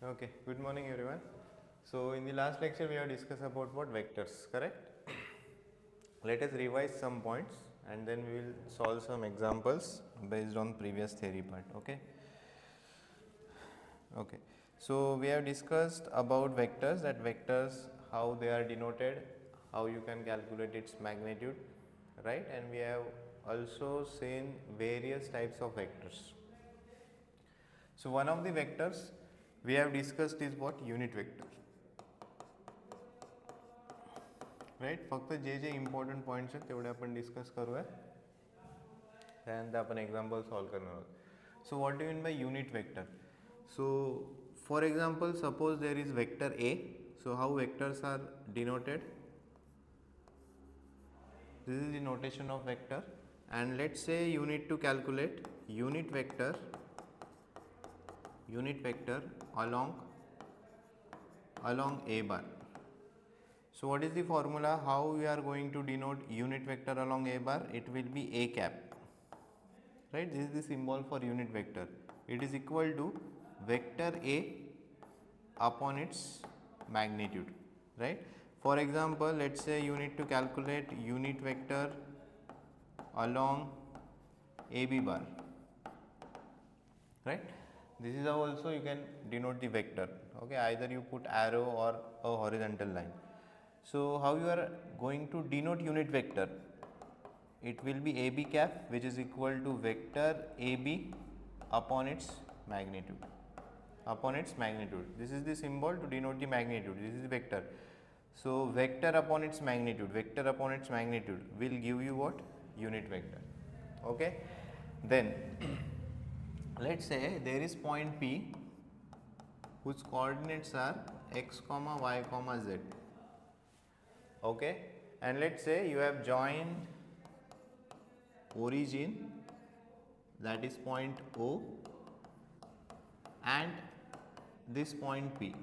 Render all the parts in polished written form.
Okay, good morning everyone. So in the last lecture we have discussed about what vectors, correct? Let us revise some points and then we will solve some examples based on previous theory part, okay? Okay. So we have discussed about vectors, that vectors how they are denoted, how you can calculate its magnitude, right? And we have also seen various types of vectors. So one of the vectors we have discussed is what? Unit vector. Right फक्त जे जे important points आहेत तेवढे आपण discuss करूया त्यानंतर आपण example solve करणार आहोत. So what do mean by unit vector? So for example suppose there is vector A. So how vectors are denoted? This is the notation of vector, and let's say you need to calculate unit vector along a bar. So what is the formula? How we are going to denote unit vector along a bar? It will be a cap, right? This is the symbol for unit vector. It is equal to vector a upon its magnitude, right? For example, let's say you need to calculate unit vector along AB bar, right? This is how also you can denote the vector, okay? Either you put arrow or a horizontal line. So how you are going to denote unit vector? It will be AB cap, which is equal to vector AB upon its magnitude. This is the symbol to denote the magnitude. This is the vector. So vector upon its magnitude will give you what? Unit vector. Okay. Then let's say there is point P whose coordinates are x comma y comma z. Okay, and let's say you have joined origin, that is point O, and this point P,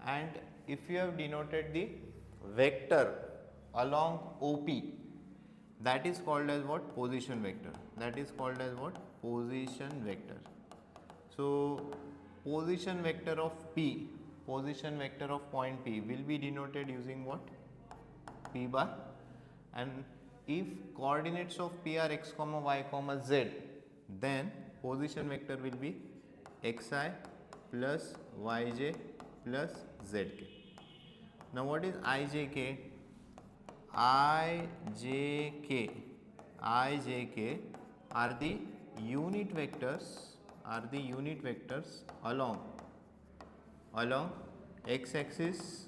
and if you have denoted the vector along OP, that is called as what? Position vector. So position vector of P, position vector of point P will be denoted using what? P bar. And if coordinates of P are x comma y comma z, then position vector will be xi plus yj plus zk. Now what is ijk? ijk are the unit vectors along x axis,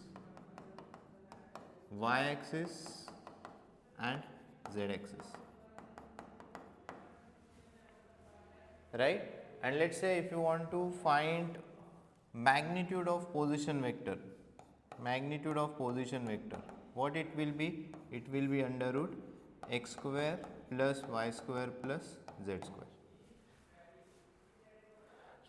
y axis and z axis, right? And let's say if you want to find magnitude of position vector, what it will be? It will be under root x square plus y square plus z square,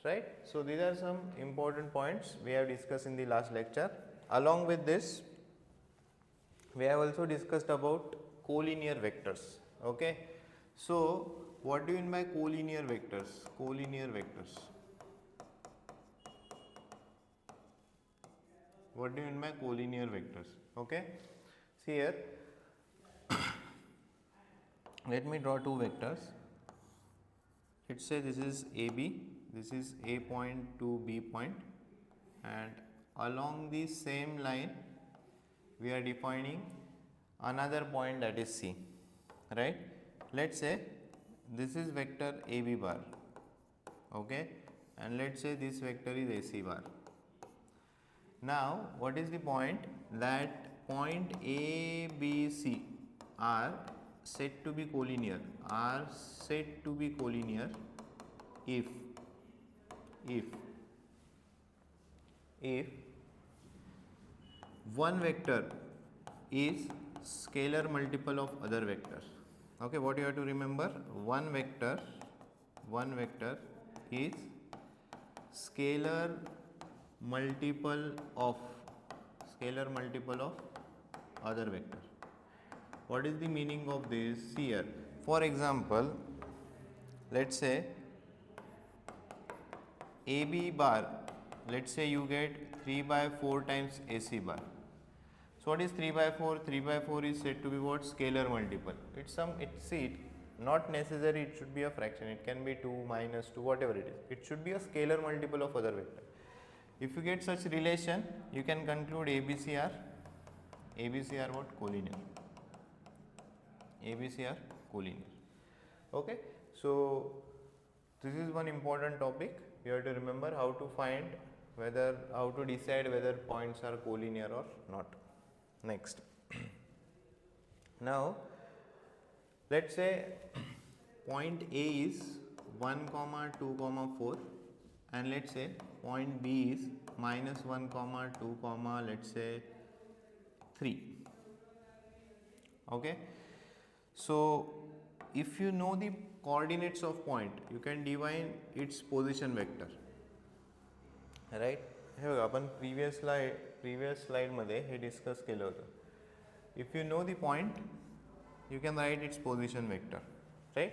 right? So these are some important points we have discussed in the last lecture. Along with this, we have also discussed about collinear vectors. Okay, so what do you mean by collinear vectors? What do you mean by collinear vectors? Okay, see here, let me draw two vectors. Let's say this is AB, this is A point to B point, and along the same line we are defining another point, that is C, right? Let's say this is vector AB bar, okay, and let's say this vector is AC bar. Now what is the point? That point A, B, C are said to be collinear, if one vector is scalar multiple of other vector. Okay, what you have to remember? One vector is scalar multiple of other vector. What is the meaning of this here? For example, let's say AB bar, let's say you get 3 by 4 times AC bar. So what is 3 by 4? 3 by 4 is said to be what? Scalar multiple. Not necessary it should be a fraction. It can be 2, minus 2, whatever it is. It should be a scalar multiple of other vector. If you get such relation, you can conclude ABC are what? Collinear. ABC are collinear. Okay. So this is one important topic. You have to remember how to how to decide whether points are collinear or not. Next. Now let's say point A is 1, 2, 4, and let's say point B is minus 1, 2, let's say 3. Okay. So if you know the coordinates of point, you can define its position vector. Right? हे बघा आपण previous slide मध्ये हे discuss केलं होतं. If you know the point, you can write its position vector, right?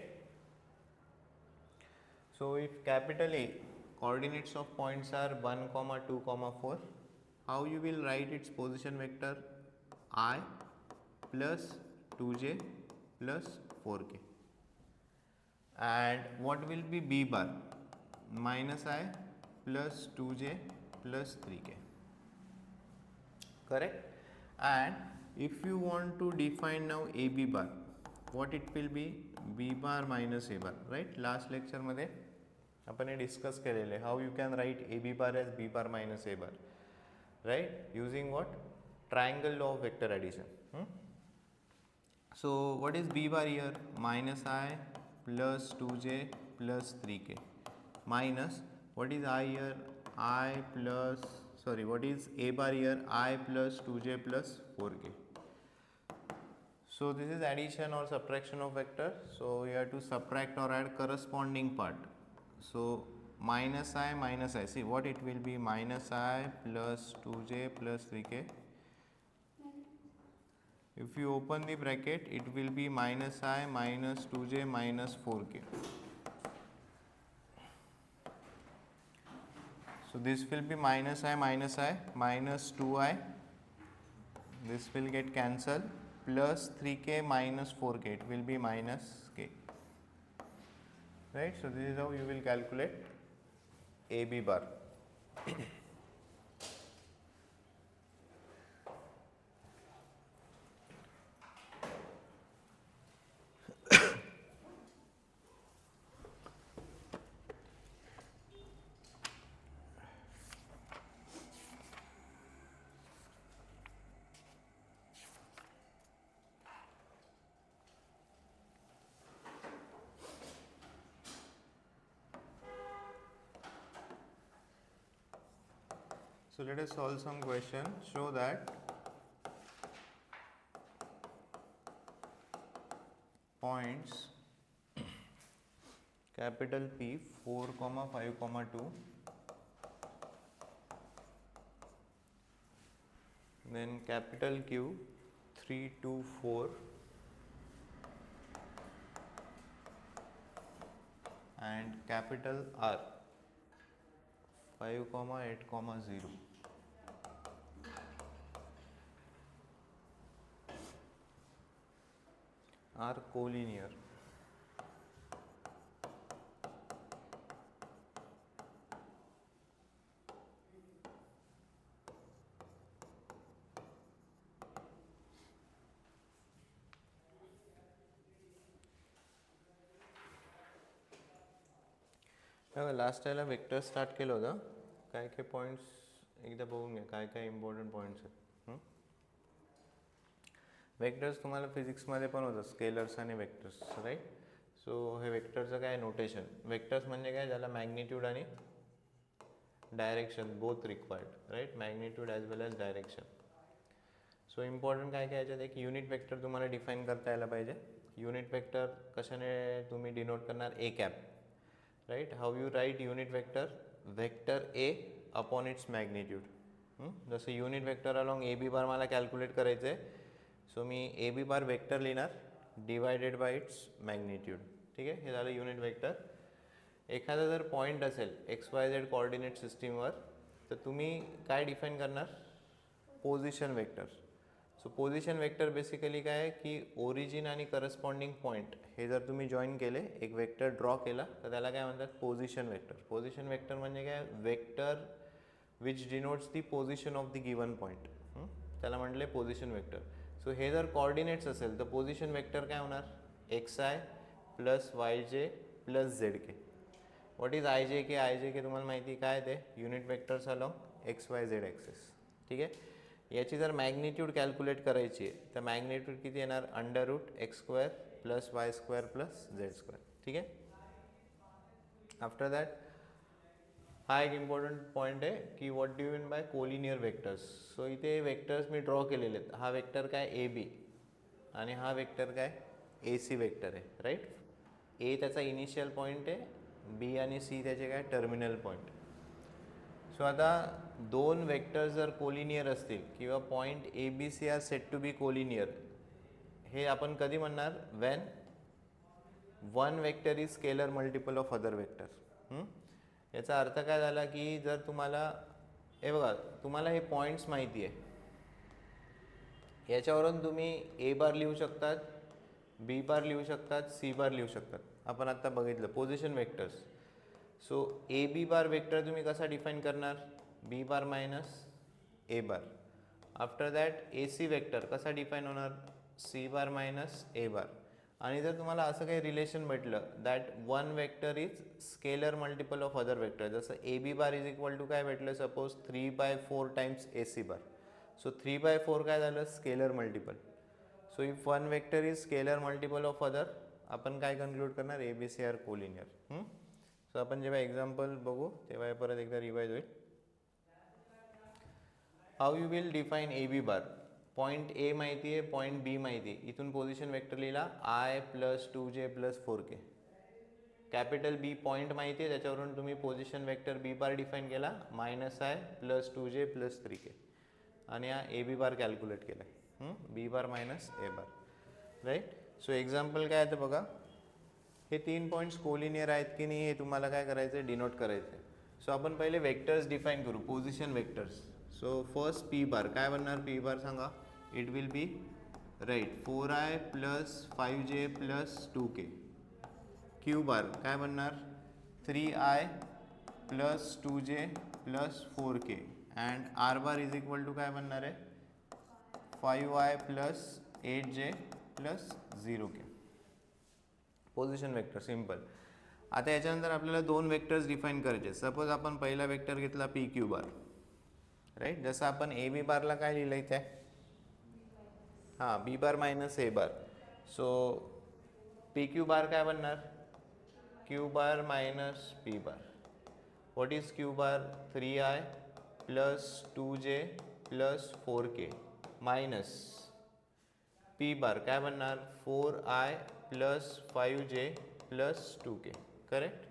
So if capital A, coordinates of points are 1, 2, 4, how you will write its position vector? I plus 2j plus 4k. And what will be B bar? Minus I plus 2j plus 3k. Correct? And if you want to define now AB bar, what it will be? B bar minus A bar, right? Last lecture मध्ये आपण हे discuss केलेले, how you can write AB bar as B bar minus A bar, right? Using what? Triangle law of vector addition. So what is B bar here? Minus I plus 2j plus 3k minus what is I here? What is A bar here? I plus 2j plus 4k. So this is addition or subtraction of vector. So you have to subtract or add corresponding part. So minus I. See what it will be? Minus I plus 2j plus 3k. If you open the bracket, it will be minus I minus 2j minus 4k. So this will be minus I minus 2i. This will get cancelled. Plus 3k minus 4k, it will be minus k. Right? So this is how you will calculate AB bar. So let us solve some question. Show that points capital P 4, 5, 2, then capital Q 3, 2, 4, and capital R 5, 8, 0 are collinear. Last टाइमला vector start केलं होतं. काय काय points एकदा बघून घ्या, काय काय इम्पॉर्टंट पॉईंट्स आहेत. वेक्टर्स तुम्हाला फिजिक्समध्ये पण होतं, स्केलर्स आणि वेक्टर्स, राईट. सो हे वेक्टरचं काय नोटेशन? वेक्टर्स म्हणजे काय, ज्याला मॅग्निट्यूड आणि direction both required, right. Magnitude as well as direction. So important काय काय याच्यात, एक युनिट वेक्टर तुम्हाला डिफाईन करता यायला पाहिजे. युनिट वेक्टर कशाने तुम्ही डिनोट करणार? A cap, right. How you write unit vector? Vector A upon its magnitude. जसं unit vector along A B bar मला कॅल्क्युलेट करायचं आहे. सो मी ए बी बार वेक्टर लिहिणार डिवायडेड बाय इट्स मॅग्निट्यूड. ठीक आहे, हे झालं युनिट वेक्टर. एखादा जर पॉईंट असेल एक्स वाय झेड कोऑर्डिनेट सिस्टीमवर, तर तुम्ही काय डिफाईन करणार? Position vector. So position vector basically काय आहे की ओरिजिन आणि करस्पॉन्डिंग पॉईंट हे जर तुम्ही जॉईन केले, एक वेक्टर ड्रॉ केला, तर त्याला काय म्हणतात? Position vector. पोझिशन वेक्टर म्हणजे काय? Vector which denotes the position of the given point, त्याला म्हटले पोझिशन वेक्टर. सो हे जर कोऑर्डिनेट्स असेल तर पोझिशन वेक्टर काय होणार? एक्स आय प्लस वाय जे plus Z K. What is I j K? I j के तुम्हाला माहिती काय ते? Unit vectors along x Y Z axis. ठीक आहे. याची जर मॅग्निट्यूड कॅल्क्युलेट करायची आहे तर मॅग्निट्यूड किती येणार? Under root X square plus Y square plus Z square. ठीक आहे. आफ्टर दॅट हा एक इम्पॉर्टंट पॉईंट आहे की what do you mean by collinear vectors. So इथे वेक्टर्स मी ड्रॉ केलेले आहेत. हा वेक्टर काय? ए बी, आणि हा वेक्टर काय? ए सी वेक्टर आहे. राईट. ए त्याचा इनिशियल पॉईंट आहे, बी आणि सी त्याचे काय? Terminal point. सो आता दोन वेक्टर्स जर कोलिनियर असतील किंवा point A B C are set to be collinear, हे आपण कधी म्हणणार? When one vector is scalar multiple of other vector. याचा अर्थ काय झाला की जर तुम्हाला हे बघा, तुम्हाला हे पॉईंट्स माहिती आहे, याच्यावरून तुम्ही ए बार लिहू शकतात, बी बार लिहू शकतात, सी बार लिहू शकतात. आपण आत्ता बघितलं position vectors. So A B bar vector तुम्ही कसा डिफाईन करणार? B bar minus A bar. After that A C vector कसा डिफाईन होणार? C bar minus A bar. आणि जर तुम्हाला असं काही रिलेशन भेटलं that one vector is scalar multiple of other vector, जसं A B bar is equal to काय भेटलं? Suppose 3/4 times A C bar. So 3/4 काय झालं? Scalar multiple. So if one vector is scalar multiple of other, आपण काय conclude करणार? A B C are collinear. So आपण जेव्हा एक्झाम्पल बघू तेव्हा परत एकदा रिवाइज होईल. How you will define A B bar? Point A माहिती आहे, पॉईंट बी माहिती आहे, इथून पोझिशन वेक्टर लिहिला i plus 2j plus 4k. Capital B point माहिती आहे, त्याच्यावरून तुम्ही position vector B bar define केला minus i plus 2j plus 3k, आणि हा ए बी बार कॅल्क्युलेट केला आहे, बी bar minus A bar. Right. So example काय आहे तर बघा, हे 3 पॉईंट्स कोलिनियर आहेत की नाही हे तुम्हाला काय करायचं आहे? डिनोट करायचं आहे. सो आपण पहिले वेक्टर्स डिफाईन करू, position vectors. So first P bar काय बनणार? पी बार सांगा. It will be right 4i plus 5j plus 2k. Q bar काय बनणार? 3i plus 2j plus 4k. And R bar is equal to काय बनणार आहे? 5i plus 8j plus 0k. Position vector simple. आता याच्यानंतर आपल्याला दोन वेक्टर्स डिफाईन करायचे. सपोज आपण पहिला वेक्टर घेतला पी क्यू बार. राईट. जसं आपण ए बी बारला काय लिहिलं इथे? हां, बी bar minus A bar. So P Q bar काय बनणार? Q bar minus P bar. What is Q bar? 3i plus 2j plus 4k minus P bar काय बनणार? 4i plus 5j plus 2k. Correct.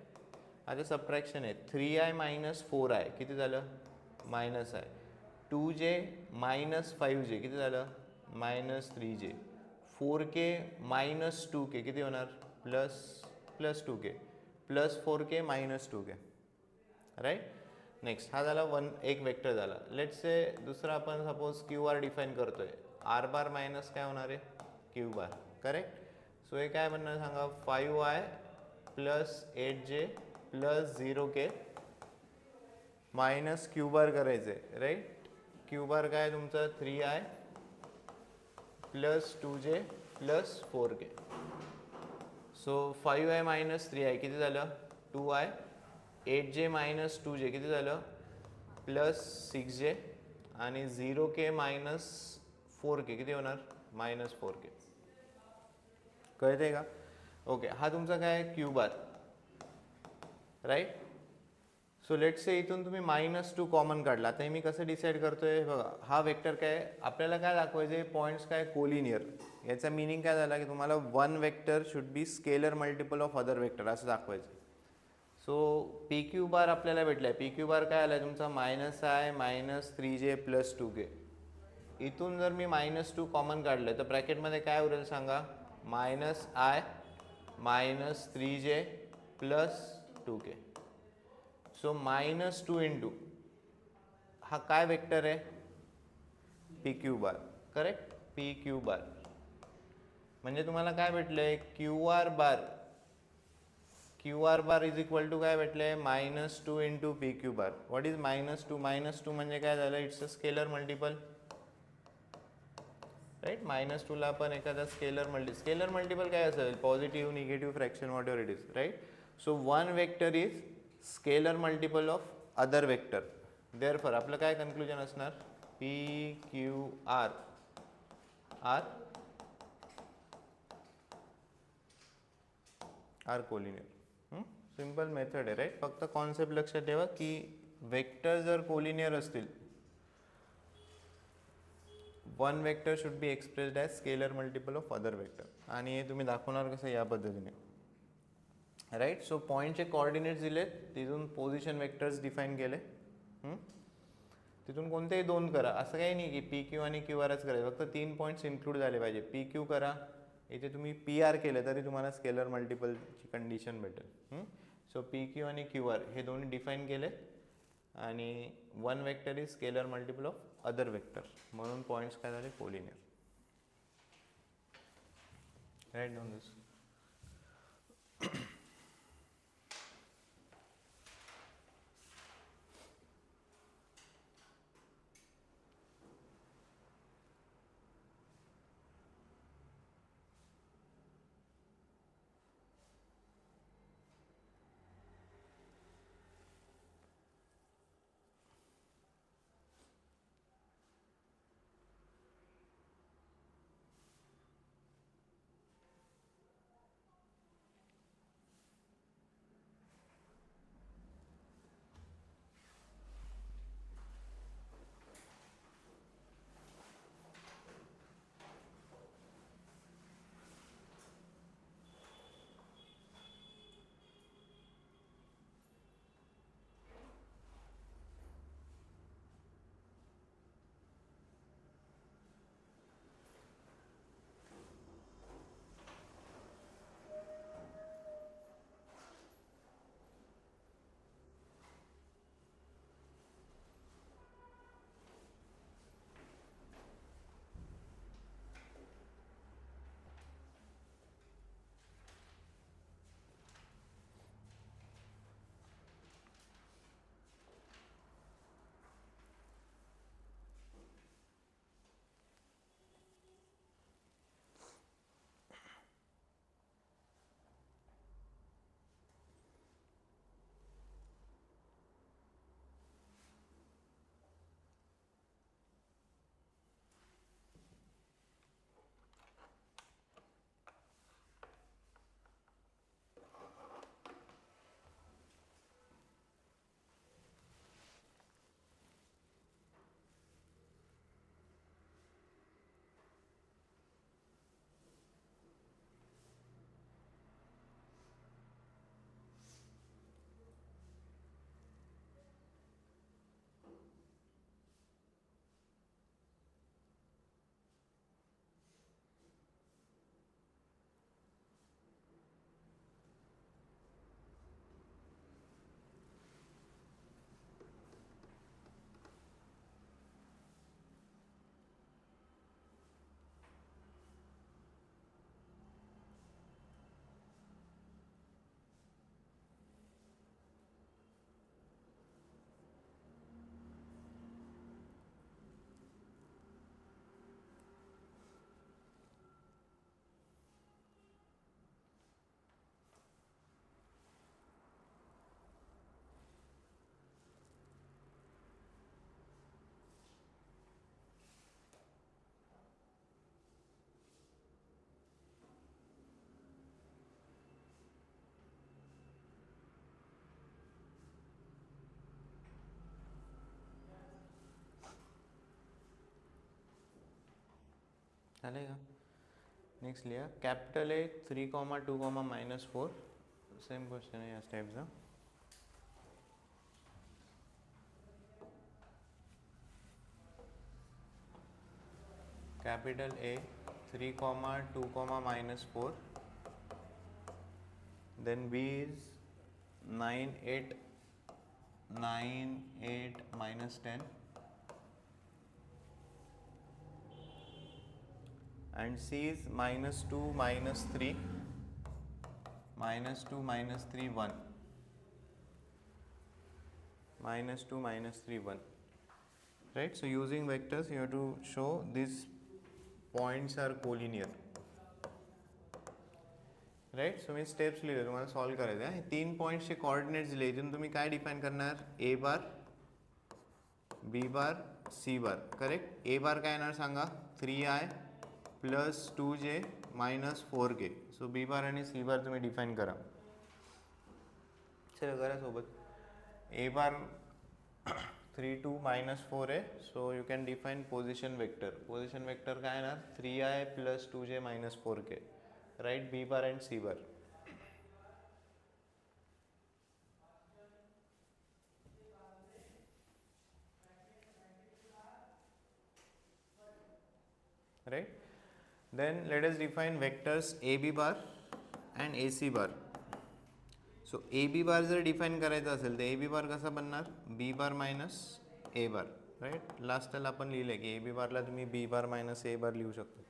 आता subtraction आहे. 3i minus 4i किती झालं? Minus आहे. 2j minus 5j किती झालं? Minus 3j. 4k minus 2k किती होणार? Plus 2k plus 4k minus 2k. Right. Next हा झाला एक वेक्टर झाला. लेट्स से दुसरा आपण सपोज क्यू आर डिफाईन करतोय. आर बार मायनस काय होणार आहे? Q bar. करेक्ट. सो हे काय बनणार सांगा? 5i plus 8j plus 0k minus Q bar करायचे. राईट. क्यू बार काय तुमचं? 3i plus 2j plus 4k. So 5i minus 3i किती झालं? 2i. 8j मायनस 2j किती झालं? Plus 6j. आणि 0k मायनस 4k किती होणार? Minus 4k. कळते का? ओके. हा तुमचा काय? Q bar. Right. So let's say इथून तुम्ही -2 कॉमन काढला. आता मी कसं डिसाईड करतोय बघा. हा वेक्टर काय? आपल्याला काय दाखवायचे? पॉईंट्स काय? कोलिनियर. याचा मिनिंग काय झाला की तुम्हाला one vector should B scalar multiple of other vector असं दाखवायचं. सो पी क्यू बार आपल्याला भेटलाय. पी क्यू बार काय आला तुमचा? -i minus 3j plus 2k. इथून जर मी -2 कॉमन काढलं तर ब्रॅकेटमध्ये काय उरेल सांगा? -i minus 3j plus 2k. So -2 into हा काय वेक्टर आहे, P Q bar. Correct, P Q bar. म्हणजे तुम्हाला काय भेटलंय, Q R bar is equal to काय भेटलंय, -2 into P Q bar. What is -2? -2 म्हणजे काय झालं, it's a scalar multiple. Right, -2 ला आपण एखादा स्केलर मल्टिपल काय असेल, positive, negative fraction, whatever it is. Right, so one vector is scalar multiple of other vector. Therefore आपलं काय कन्क्लुजन असणार, P Q R are collinear. Simple method आहे. Right, फक्त कॉन्सेप्ट लक्षात ठेवा की वेक्टर जर कोलिनियर असतील, one vector should be expressed as scalar multiple of other vector. आणि हे तुम्ही दाखवणार कसं, या पद्धतीने. राईट, सो पॉईंटचे कोऑर्डिनेट्स दिलेत, तिथून पोझिशन वेक्टर्स डिफाईन केले, तिथून कोणतेही दोन करा, असं काही नाही की पी क्यू आणि क्यू आरच करायचं, फक्त 3 पॉईंट्स इन्क्लूड झाले पाहिजे. पी क्यू करा, इथे तुम्ही पी आर केलं तरी तुम्हाला स्केलर मल्टिपलची कंडिशन भेटेल. सो पी क्यू आणि क्यू आर हे दोन्ही डिफाईन केले, आणि one vector is scalar multiple of other vector, म्हणून पॉईंट्स काय झाले, कोलिनियर. राईट डाऊन दिस. चालेगा. नेक्स्ट लिहा, कैपिटल ए 3, 2, -4. सेम क्वेश्चन है याच टाईपचा. Capital A 3, 2, -4. Then B is 9 8 minus 10 and C is minus 2 minus 3 minus 2 minus 3 1 minus 2 minus 3 1, right? So using vectors you have to show these points are collinear, right. So me steps लिहिले तुम्हाला solve करायचं आहे. 3 पॉईंट्सचे coordinates दिले, इथून तुम्ही काय define करणार, ए bar B bar C bar. Correct. ए बार काय येणार सांगा, 3i plus 2j minus 4k. So B bar आणि सी बार तुम्ही डिफाइन करा. चला करा सोबत. ए बार 3 2 मायनस 4 आहे, so you can define position vector. Position vector काय येणार, 3i plus 2j minus 4k. Write B bar and C bar. Right. Then let us define vectors AB bar and AC bar. So AB bar जर define करायचं असेल तर AB bar कसा बनणार, B bar minus A bar. Right. Last time आपण लिहिले की AB बारला तुम्ही B bar minus A bar लिहू शकतो.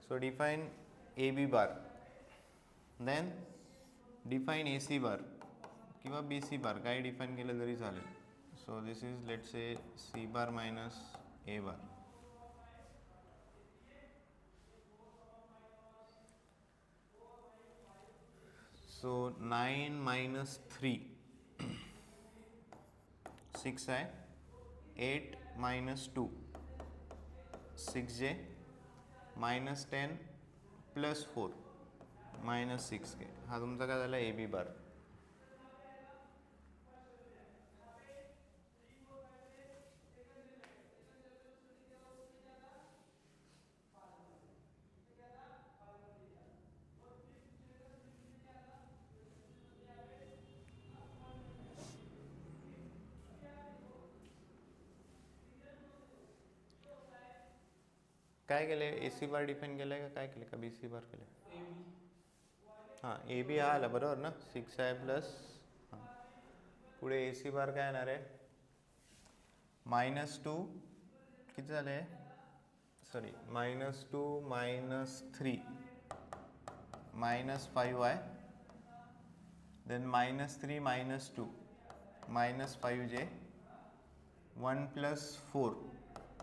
So define AB bar, then define AC bar किंवा BC bar, काही डिफाइन केलं तरी चालेल. So this is let's say C bar minus A bar. So 9 minus 3 6 आहे, 8 minus 2 6j minus 10 plus 4 minus 6k. हा तुमचा काय झाला, ए बी बार. काय केले, ए सी बार डिफाइन केलं का काय केलं का बी सी बार केलं. हां ए बी हा आला बरोबर ना, 6i प्लस. हां पुढे ए सी बार काय येणार आहे, मायनस 2 किती झाले, sorry minus 2 minus 3 minus 5i, then minus 3 minus 2 minus 5j 1 plus 4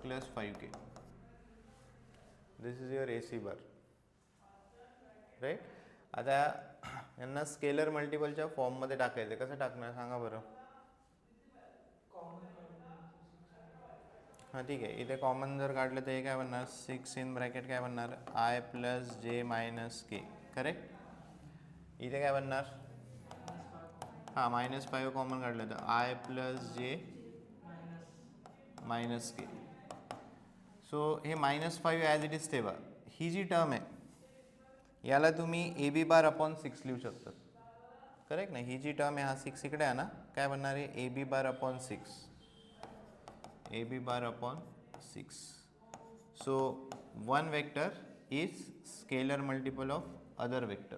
plus 5k. This is your A C bar. Right. आता यांना स्केलर मल्टिपलच्या फॉर्ममध्ये टाकायचं, कसं टाकणार सांगा बरं. हां ठीक आहे, इथे कॉमन जर काढलं तर हे काय बनणार, 6 इन ब्रॅकेट काय बनणार, आय प्लस जे मायनस के. करेक्ट. इथे काय बनणार, हां मायनस 5 कॉमन काढलं तर आय प्लस जे मायनस के. सो हे मायनस 5 ॲज इट इज ठेवा. ही जी टर्म आहे याला तुम्ही ए बी बार अपॉन 6 लिहू शकतात. करेक्ट ना. ही जी टर्म आहे, हा 6 इकडे आहे ना, काय बनणार आहे, A B bar upon 6. A B bar upon 6. So one vector is scalar multiple of other vector.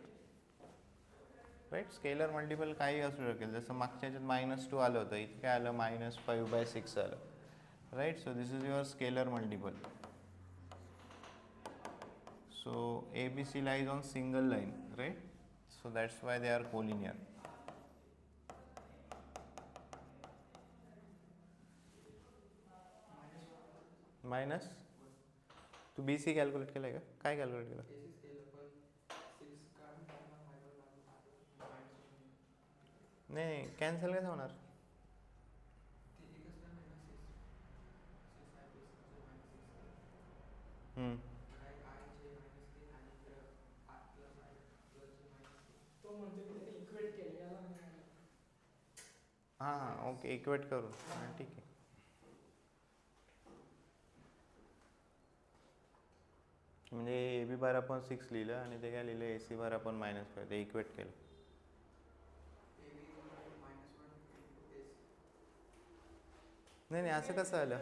Right. Scalar multiple काही असू शकेल, जसं मागच्या ह्याच्यात मायनस 2 आलं होतं, इथे काय आलं, मायनस 5/6 आलं. Right. So this is your scalar multiple. So ABC lies on single line, right? So that's why they are collinear. Minus तू BC कॅल्क्युलेट केलं आहे का, काय कॅल्क्युलेट केलं, नाही कॅन्सल कसं होणार. हां हां ओके, इक्वेट करून. हां ठीक आहे. म्हणजे ए बी बार अपॉन 6 लिहिलं आणि ते काय लिहिलं, ए सी बार अपॉन -5, ते इक्वेट केलं. नाही नाही असं कसं आलं,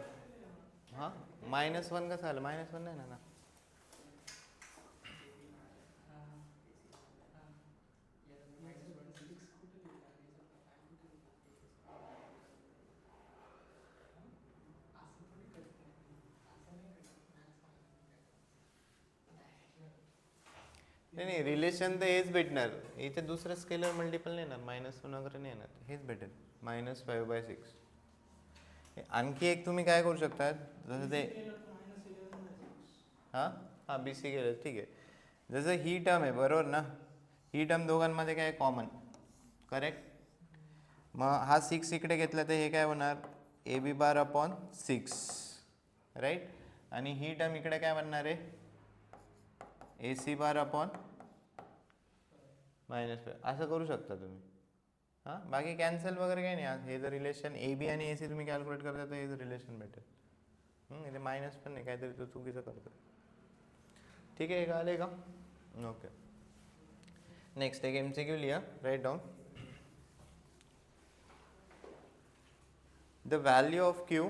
हां -1 कसं आलं, -1 नाही ना. नाही रिलेशन तर हेच भेटणार, इथे दुसरं स्केलर मल्टिपल नाही येणार, -1 वगैरे नाही येणार, हेच भेटेल -5/6. आणखी एक तुम्ही काय करू शकता, जसं ते हां बी सी केलं ठीक आहे. जसं ही टर्म आहे बरोबर ना, ही टर्म दोघांमध्ये काय कॉमन, करेक्ट. मग हा 6 इकडे घेतला तर हे काय होणार AB/6, राईट. आणि ही टर्म इकडे काय बनणार आहे AC/-5. असं करू शकता तुम्ही. हां बाकी कॅन्सल वगैरे काही नाही. हे जर रिलेशन AB आणि AC तुम्ही कॅल्क्युलेट करता तर हे रिलेशन भेटेल. इथे मायनस पण नाही, काहीतरी तो चुकीचं करतो. ठीक आहे, का आले का? ओके. नेक्स्ट एक MCQ लिहा, right down. The value of Q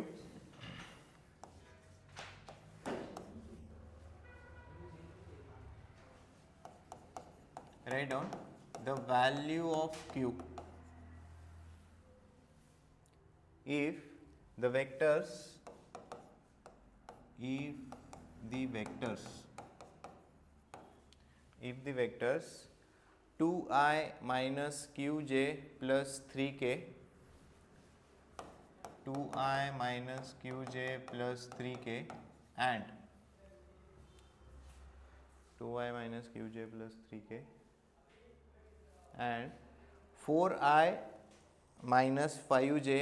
write down the value of Q if the vectors 2i minus qj plus 3k 2i minus qj plus 3k and 2i minus qj plus 3k and 4i minus 5j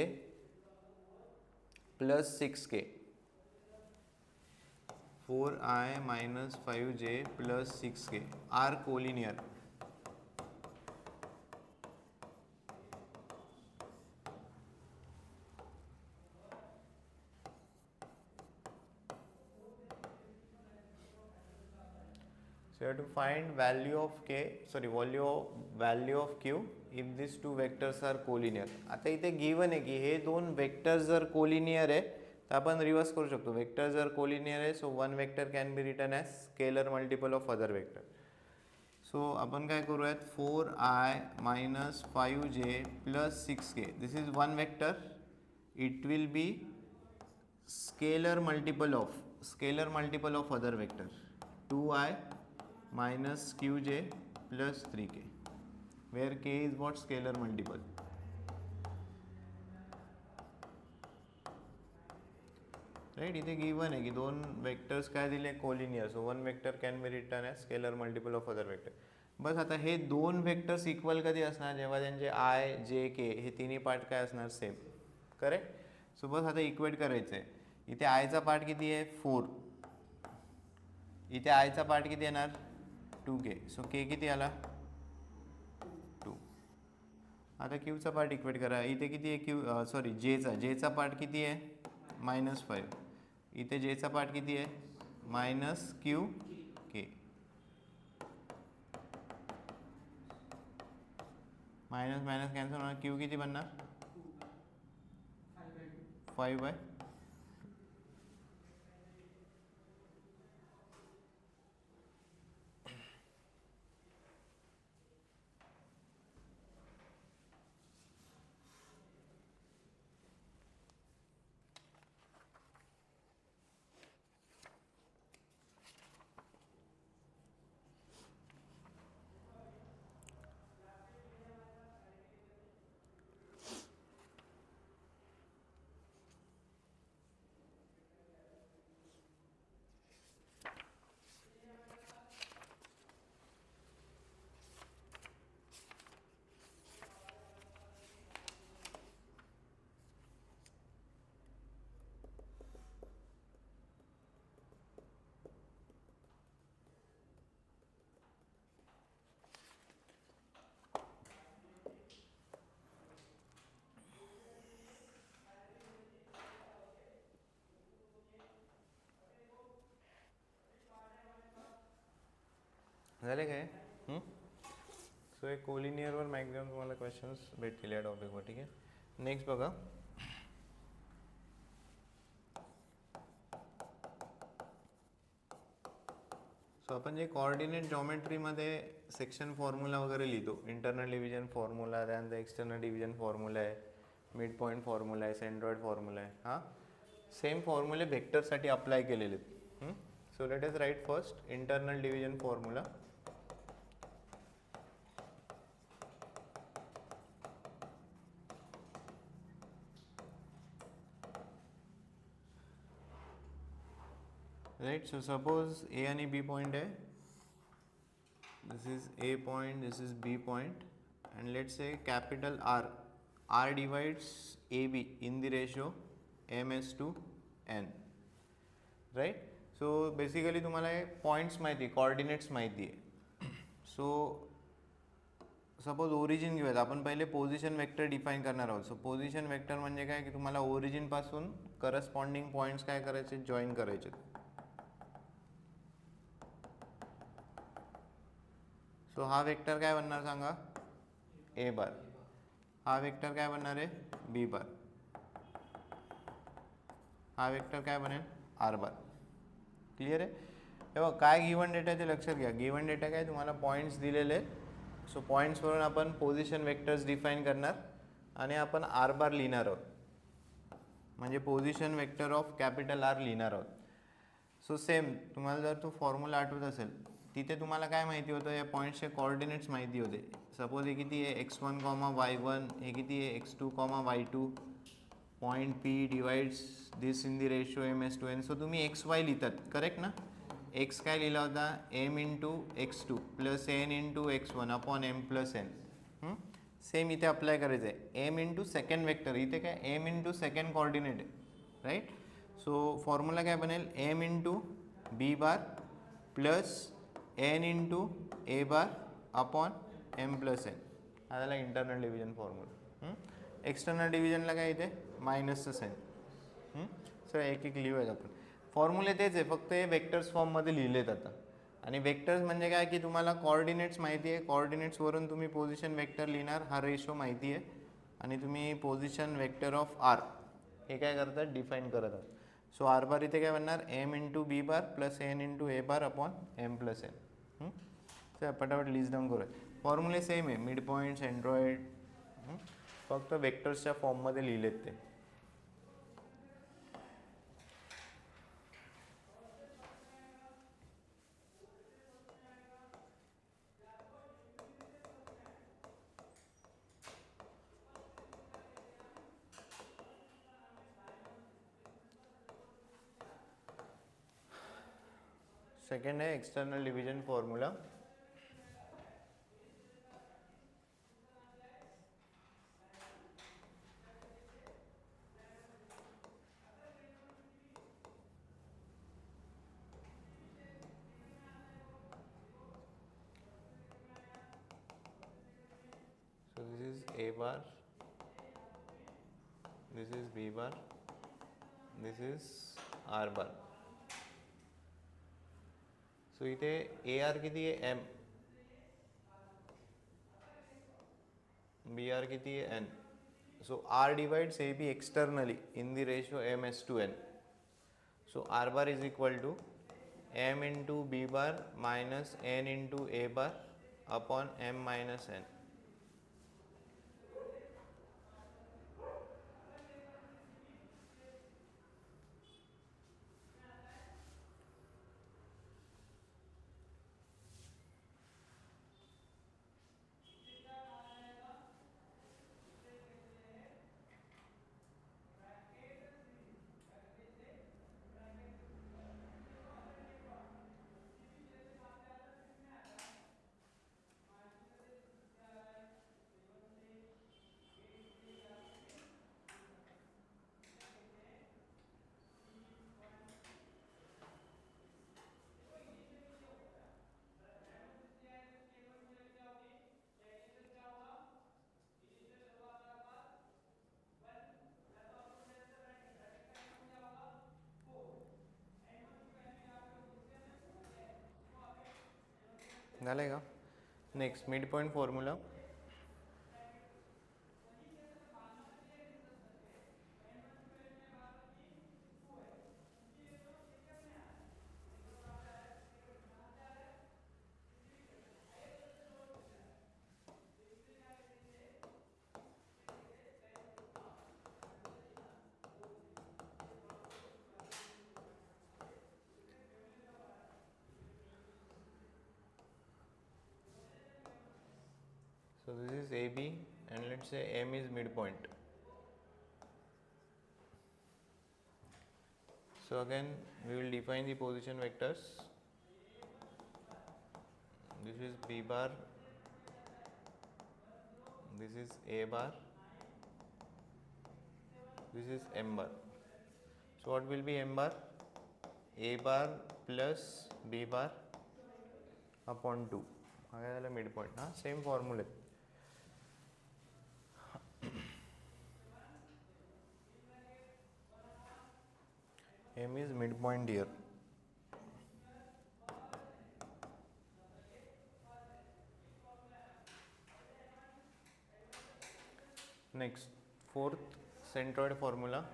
plus 6k. 4i minus 5j plus 6k are collinear. So you have to find value of Q if these two vectors are collinear. आता इथे given आहे की हे दोन vectors जर collinear आहे तर आपण रिवर्स करू शकतो. वेक्टर जर कोलिनियर आहे so one vector can be written as scalar multiple of other vector. So आपण काय करूयात 4i minus 5j plus 6k. This is one vector. It will B scalar multiple of other vector 2i minus qj plus 3k where k is what scalar multiple. Right. इथे given आहे की दोन vectors काय दिले collinear. So one vector can be written as scalar multiple of other vector. बस आता हे दोन वेक्टर्स इक्वल कधी असणार जेव्हा त्यांचे आय जे के हे तिन्ही पार्ट काय असणार सेम. करेक्ट. सो बस आता इक्वेट करायचं आहे. इथे आयचा पार्ट किती आहे 4, इथे आयचा पार्ट किती येणार 2k. सो के किती आला 2. आता क्यूचा पार्ट इक्वेट करा. इथे किती आहे सॉरी जेचा पार्ट किती आहे -5. इथे जेचा पार्ट किती आहे -qk. मायनस मायनस कॅन्सल होणार. क्यू किती बनणार 5/. झाले काय. सो एक कोलिनियरवर मॅक्झिमम तुम्हाला क्वेश्चन्स भेटतील या टॉपिकवर. ठीक आहे. नेक्स्ट बघा. सो आपण जे कोऑर्डिनेट जॉमेट्रीमध्ये सेक्शन फॉर्म्युला वगैरे लिहितो, इंटरनल डिव्हिजन फॉर्म्युला, त्यानंतर एक्सटर्नल डिव्हिजन फॉर्म्युला आहे, मिड पॉईंट फॉर्म्युला आहे, सेंट्रॉइड फॉर्म्युला आहे. हां सेम फॉर्म्युले व्हेक्टरसाठी अप्लाय केलेले आहेत. So let us write first internal division formula. Right. So suppose A आणि बी पॉइंट आहे. This is A point, this is B point, and let's say capital R. R divides AB in the ratio ms to n. Right? So basically तुम्हाला हे points माहिती, coordinates माहिती आहे. So suppose origin घेऊयात. आपण पहिले position vector define करणार आहोत. सो पोझिशन वेक्टर म्हणजे काय की तुम्हाला ओरिजिन पासून करस्पॉन्डिंग पॉईंट्स काय करायचे, जॉईन करायचे. सो हा वेक्टर काय बनणार सांगा, ए बार. हा वेक्टर काय बनणार आहे, बी बार. हा वेक्टर काय बनेल, आर बार. क्लिअर आहे. तेव्हा काय गिवन डेटा ते लक्षात घ्या. गिवन डेटा काय, तुम्हाला पॉईंट्स दिलेले आहेत. सो पॉईंट्सवरून आपण पोझिशन वेक्टर्स डिफाईन करणार आणि आपण आर बार लिहिणार आहोत. म्हणजे position vector of capital R लिहिणार आहोत. सो सेम तुम्हाला जर तो फॉर्म्युला आठवत असेल, तिथे तुम्हाला काय माहिती होतं, या पॉईंट्सचे कोऑर्डिनेट्स माहिती होते. सपोज हे किती आहे, x1, y1, हे किती आहे, x2, y2. Point P divides this in the ratio ms/n. So तुम्ही xy लिहितात, करेक्ट ना. x काय लिहिला होता, m into x2 plus n into x1 upon m+n. Same इथे अप्लाय करायचं आहे. m इंटू सेकंड वेक्टर, इथे काय m इंटू सेकंड कोऑर्डिनेट आहे, राईट. सो फॉर्म्युला काय बनेल, m into B bar plus n into A bar upon m+n. हा झाला इंटरनल डिव्हिजन फॉर्म्युला. एक्सटर्नल डिव्हिजनला काय इथे मायनसचं साईन. सर एक एक लिहूयात आपण. फॉर्म्युले तेच आहे, फक्त हे वेक्टर्स फॉर्ममध्ये लिहिलेत आता. आणि वेक्टर्स म्हणजे काय की तुम्हाला कोऑर्डिनेट्स माहिती आहे, कोऑर्डिनेट्सवरून तुम्ही पोझिशन वेक्टर लिहिणार, हा रेशो माहिती आहे. आणि तुम्ही पोझिशन वेक्टर ऑफ आर हे काय करतात, डिफाईन करत आहात. सो आर बार इथे काय बनणार, m into B bar plus n into A bar upon m+n. चला पटापट लिस्ट डाऊन करूया. फॉर्म्युले सेम आहे, मिड पॉईंट, सेंट्रॉइड, फक्त वेक्टर्सच्या फॉर्ममध्ये लिहिलेत ते. सेकंड है external division formula. So this is A bar, this is B bar, this is R bar. So इथे AR किती आहे, M, BR किती आहे, N. So R divides AB externally in the ratio ms/n. So R bar is equal to m into B bar minus n into A bar upon m-n. झालं का. Next mid point formula. So this is AB and let's say M is midpoint. So again we will define the position vectors. This is B bar, this is A bar, this is M bar. So what will be M bar? A bar plus B bar upon 2. हा काय झाला midpoint. हा same formula. M is midpoint here. Next, fourth centroid formula.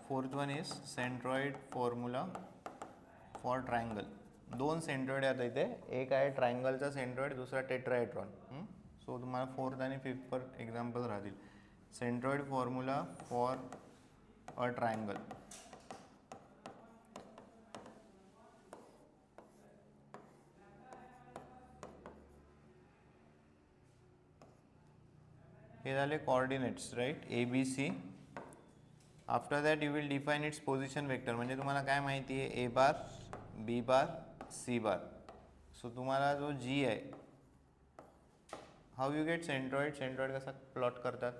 Fourth one is centroid formula for triangle. दोन centroid आहेत इथे, एक आहे ट्रायंगलचा सेंट्रॉइड, दुसरा टेट्राहेड्रॉन. सो तुम्हाला फोर्थ आणि फिफ्थ पर एक्झाम्पल राहतील. Centroid formula for a triangle. हे झाले coordinates, right, A B C. After that you will define its position vector. म्हणजे तुम्हाला काय माहिती आहे, ए bar, B bar, C bar. So तुम्हाला जो जी आहे, how you get centroid, centroid कसा प्लॉट करतात,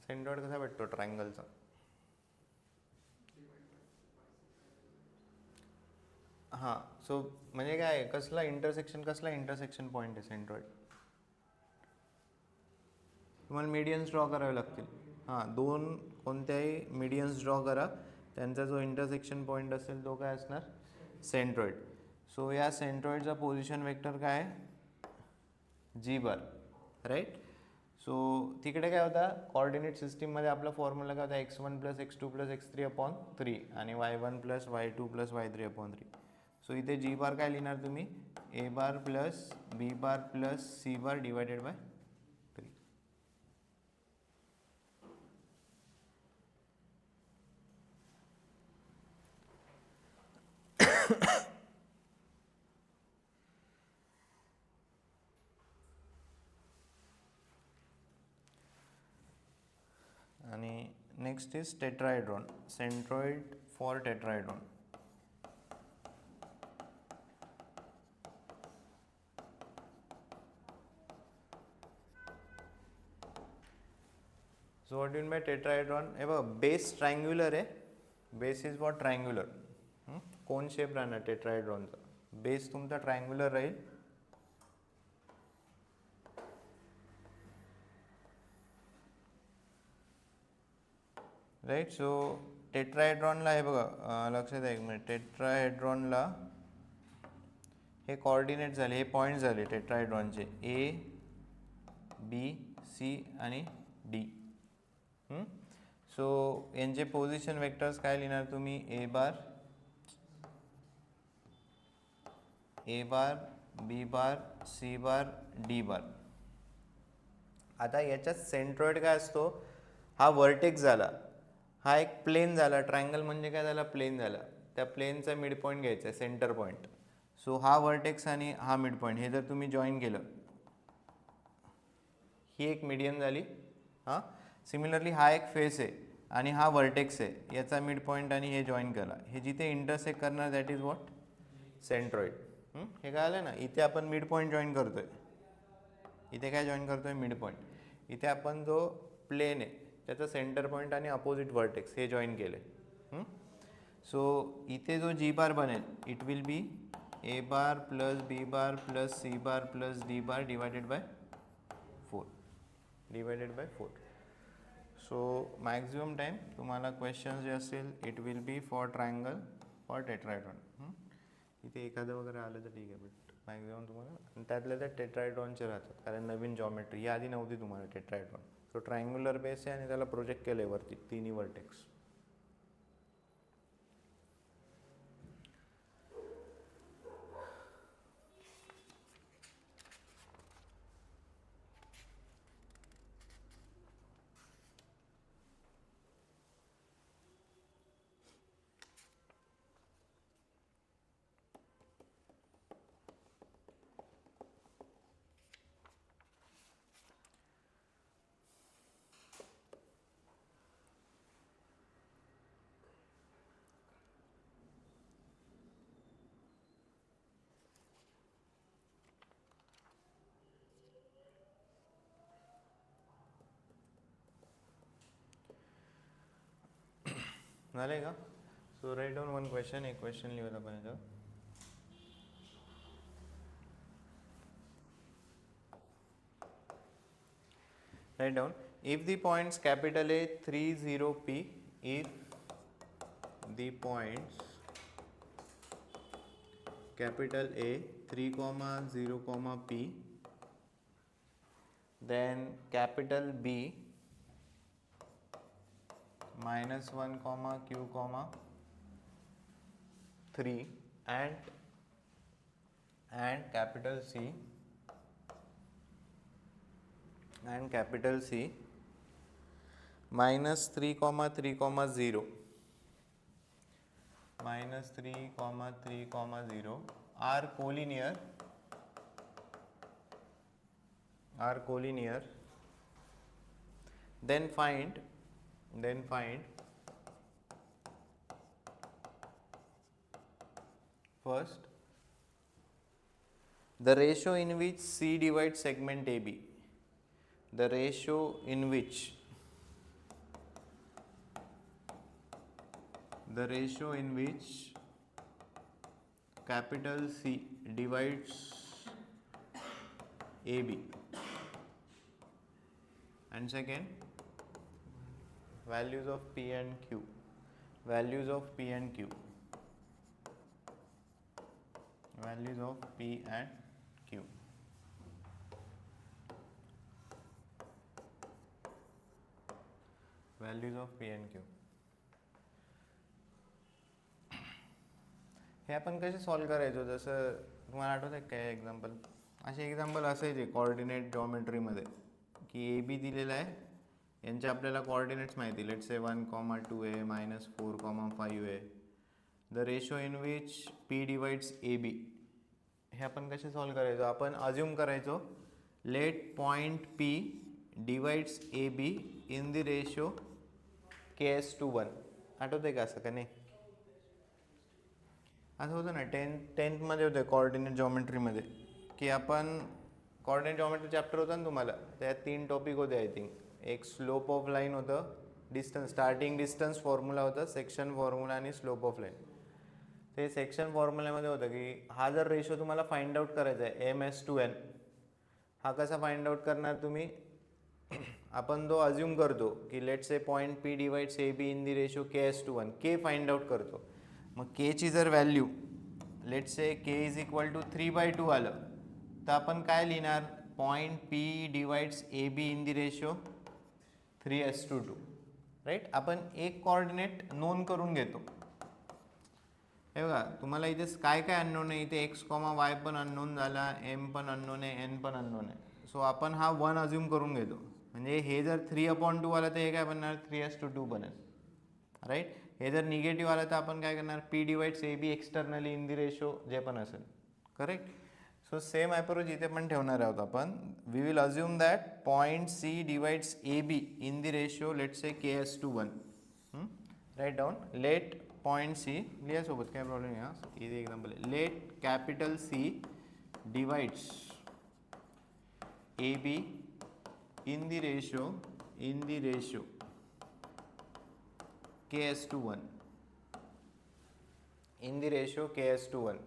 सेंट्रॉइड कसा भेटतो ट्रायंगलचा, हां. सो म्हणजे काय, कसला इंटरसेक्शन पॉईंट आहे सेंट्रॉइड. तुम्हाला मीडियन्स ड्रॉ करावे लागतील. हां, दोन कोणत्याही मीडियन्स ड्रॉ करा, त्यांचा जो इंटरसेक्शन पॉईंट असेल तो काय असणार, सेंट्रॉइड. सो या सेंट्रॉइडचा पोझिशन वेक्टर काय आहे, जी बार, राईट. सो तिकडे काय होता, कॉर्डिनेट सिस्टीममध्ये आपला फॉर्म्युला काय होता, x1 plus x2 plus x3 upon 3 आणि y1 plus y2 plus y3 upon 3. So इथे जी बार काय लिहिणार तुम्ही, A bar plus B bar plus C bar divided by 3. आणि next is tetrahedron, centroid for tetrahedron. So what mean by tetrahedron, हे बघा base triangular आहे, base is for triangular. कोण shape राहणार टेट्राहेड्रॉनचा, बेस तुमचा ट्रायंग्युलर राहील. राईट. सो टेट्राहेड्रॉनला हे बघा, लक्षात आहे एक मिनिट, टेट्राहेड्रॉनला हे कॉर्डिनेट झाले, हे पॉईंट झाले टेट्राहेड्रॉनचे, ए बी सी आणि डी. सो यांचे पोझिशन वेक्टर्स काय लिहिणार तुम्ही, A bar, B bar, C bar, D बार. आता याच्यात सेंट्रॉइड काय असतो, हा वर्टेक्स झाला, हा एक प्लेन झाला. ट्रायंगल म्हणजे काय झाला, प्लेन झाला. त्या प्लेनचा मिड पॉईंट घ्यायचा आहे, सेंटर पॉईंट. सो हा वर्टेक्स आणि हा मिड पॉईंट हे जर तुम्ही जॉईन केलं, ही एक मीडियन झाली. हां, सिमिलरली हा एक फेस आहे आणि हा वर्टेक्स आहे, याचा मिड पॉईंट आणि हे जॉईन केला, हे जिथे इंटरसेक्ट करणार दॅट इज व्हॉट, सेंट्रॉइड. हे काय आलं ना, इथे आपण मिड पॉईंट जॉईन करतोय, इथे काय जॉईन करतोय, मिड पॉईंट. इथे आपण जो प्लेन आहे त्याचा सेंटर पॉईंट आणि अपोजिट वर्टेक्स हे जॉईन केले. सो इथे जो जी बार बनेल, it will be A bar plus B bar plus C bar plus D bar divided by 4. So maximum time तुम्हाला क्वेश्चन्स जे असतील, it will be for triangle for tetrahedron. इथे एखादं वगैरे आलं तर ठीक आहे, बट मॅक्झिमम तुम्हाला त्यातल्या त्या टेट्राहेड्रॉनचे राहतात, कारण नवीन जॉमेट्री ही आधी नव्हती तुम्हाला टेट्राहेड्रॉन. सो ट्रायंग्युलर बेस आहे आणि त्याला प्रोजेक्ट केलं आहे वरती तिन्ही वर्टेक्स. झाले का? So right down one question, एक क्वेश्चन लिहूया आपण इथं. Write down, if the points capital A 3 0 P, if the points capital A 3 0 P, then capital B minus 1 Q 3 and capital C minus 3 3 0 minus 3 3 0 are collinear, then find first the ratio in which C divides segment AB. The ratio in which capital C divides AB, and second, values of P and Q. Values of P and Q. Values of P and Q. Values of P and Q. हे आपण कसे solve करायचो? जसं तुम्हाला आठवतं काय example? असे example असायचे कोऑर्डिनेट जॉमेट्रीमध्ये की ए बी दिलेला आहे, यांचे आपल्याला कोऑर्डिनेट्स माहिती, लेट्स से 1 2 आहे मायनस 4 5 आहे. The ratio in which P divides A B. हे आपण कसे सॉल्व करायचो? आपण अज्युम करायचो let point P divides A B in the ratio KS/1. आठवतं आहे का असं? का नाही? असं होतं ना, टेन्थमध्ये होतं कोऑर्डिनेट जॉमेट्रीमध्ये की आपण कोऑर्डिनेट जॉमेट्री चॅप्टर होता ना तुम्हाला, त्यात 3 टॉपिक होते आय थिंक. एक स्लोप ऑफ लाईन होतं, डिस्टन्स स्टार्टिंग डिस्टन्स फॉर्म्युला होता, सेक्शन फॉर्म्युला आणि स्लोप ऑफ लाईन. ते सेक्शन फॉर्म्युल्यामध्ये होतं की हा जर रेशो तुम्हाला फाइंड आउट करायचा आहे MS/N, हा कसा फाइंड आउट करणार तुम्ही? आपण तो अज्युम करतो की let's say point P divides A B in the ratio KS/1. K find out करतो. मग केची जर value let's say K is equal to 3/2 आलं तर आपण काय लिहिणार? Point P divides A B in the ratio 3:2. Right? आपण एक कोऑर्डिनेट नोंद करून घेतो. हे बघा, तुम्हाला इथे काय काय अननोन आहे? इथे एक्स वाय पण अननोन झाला, एम पण अननोन आहे, एन पण अननोन आहे. सो आपण हा 1 अज्युम करून घेतो. म्हणजे हे जर 3/2 आलं तर हे काय बनणार? 3:2 बनेल. राईट? हे जर निगेटिव्ह आलं तर आपण काय करणार? P divides A B externally in the ratio जे पण असेल. करेक्ट? सो सेम अप्रोच इथे पण ठेवणार आहोत आपण. We will assume that point C divides A B in the ratio let's say KS/1. Write down, let point C लिहासोबत काय प्रॉब्लेम आहे. हा इथे एक्झाम्पल आहे. Let capital C divides A B in the ratio KS/1. In the ratio KS/1.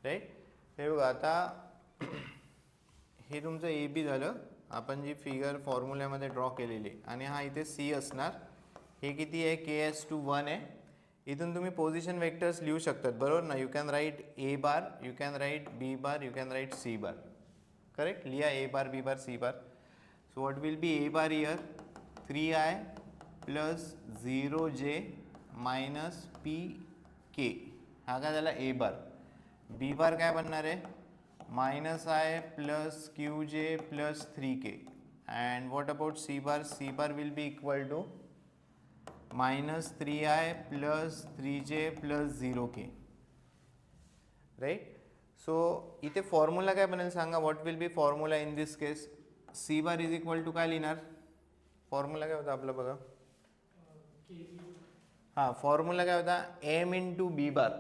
Right? हे बघा, आता हे तुमचं ए बी झालं, आपण जी फिगर फॉर्म्युल्यामध्ये ड्रॉ केलेली, आणि हा इथे सी असणार. हे किती आहे? KS/1 आहे. इथून तुम्ही पोझिशन वेक्टर्स लिहू शकतात, बरोबर ना? You can write A bar, you can write B bar, you can write C bar. Correct? लिहा A bar, B bar, C bar. So what will be A bar here? 3i plus 0j minus PK. हा काय झाला? ए bar. B बार काय बनणार आहे? -i plus QJ plus 3K. And what about C bar? C bar will be equal to -3i plus 3J plus 0K. Right? So इथे formula काय बनेल सांगा? What will be formula in this case? C bar is equal to काय लिहिणार? Formula काय होता आपला बघा? हां, फॉर्म्युला काय होता? M into B bar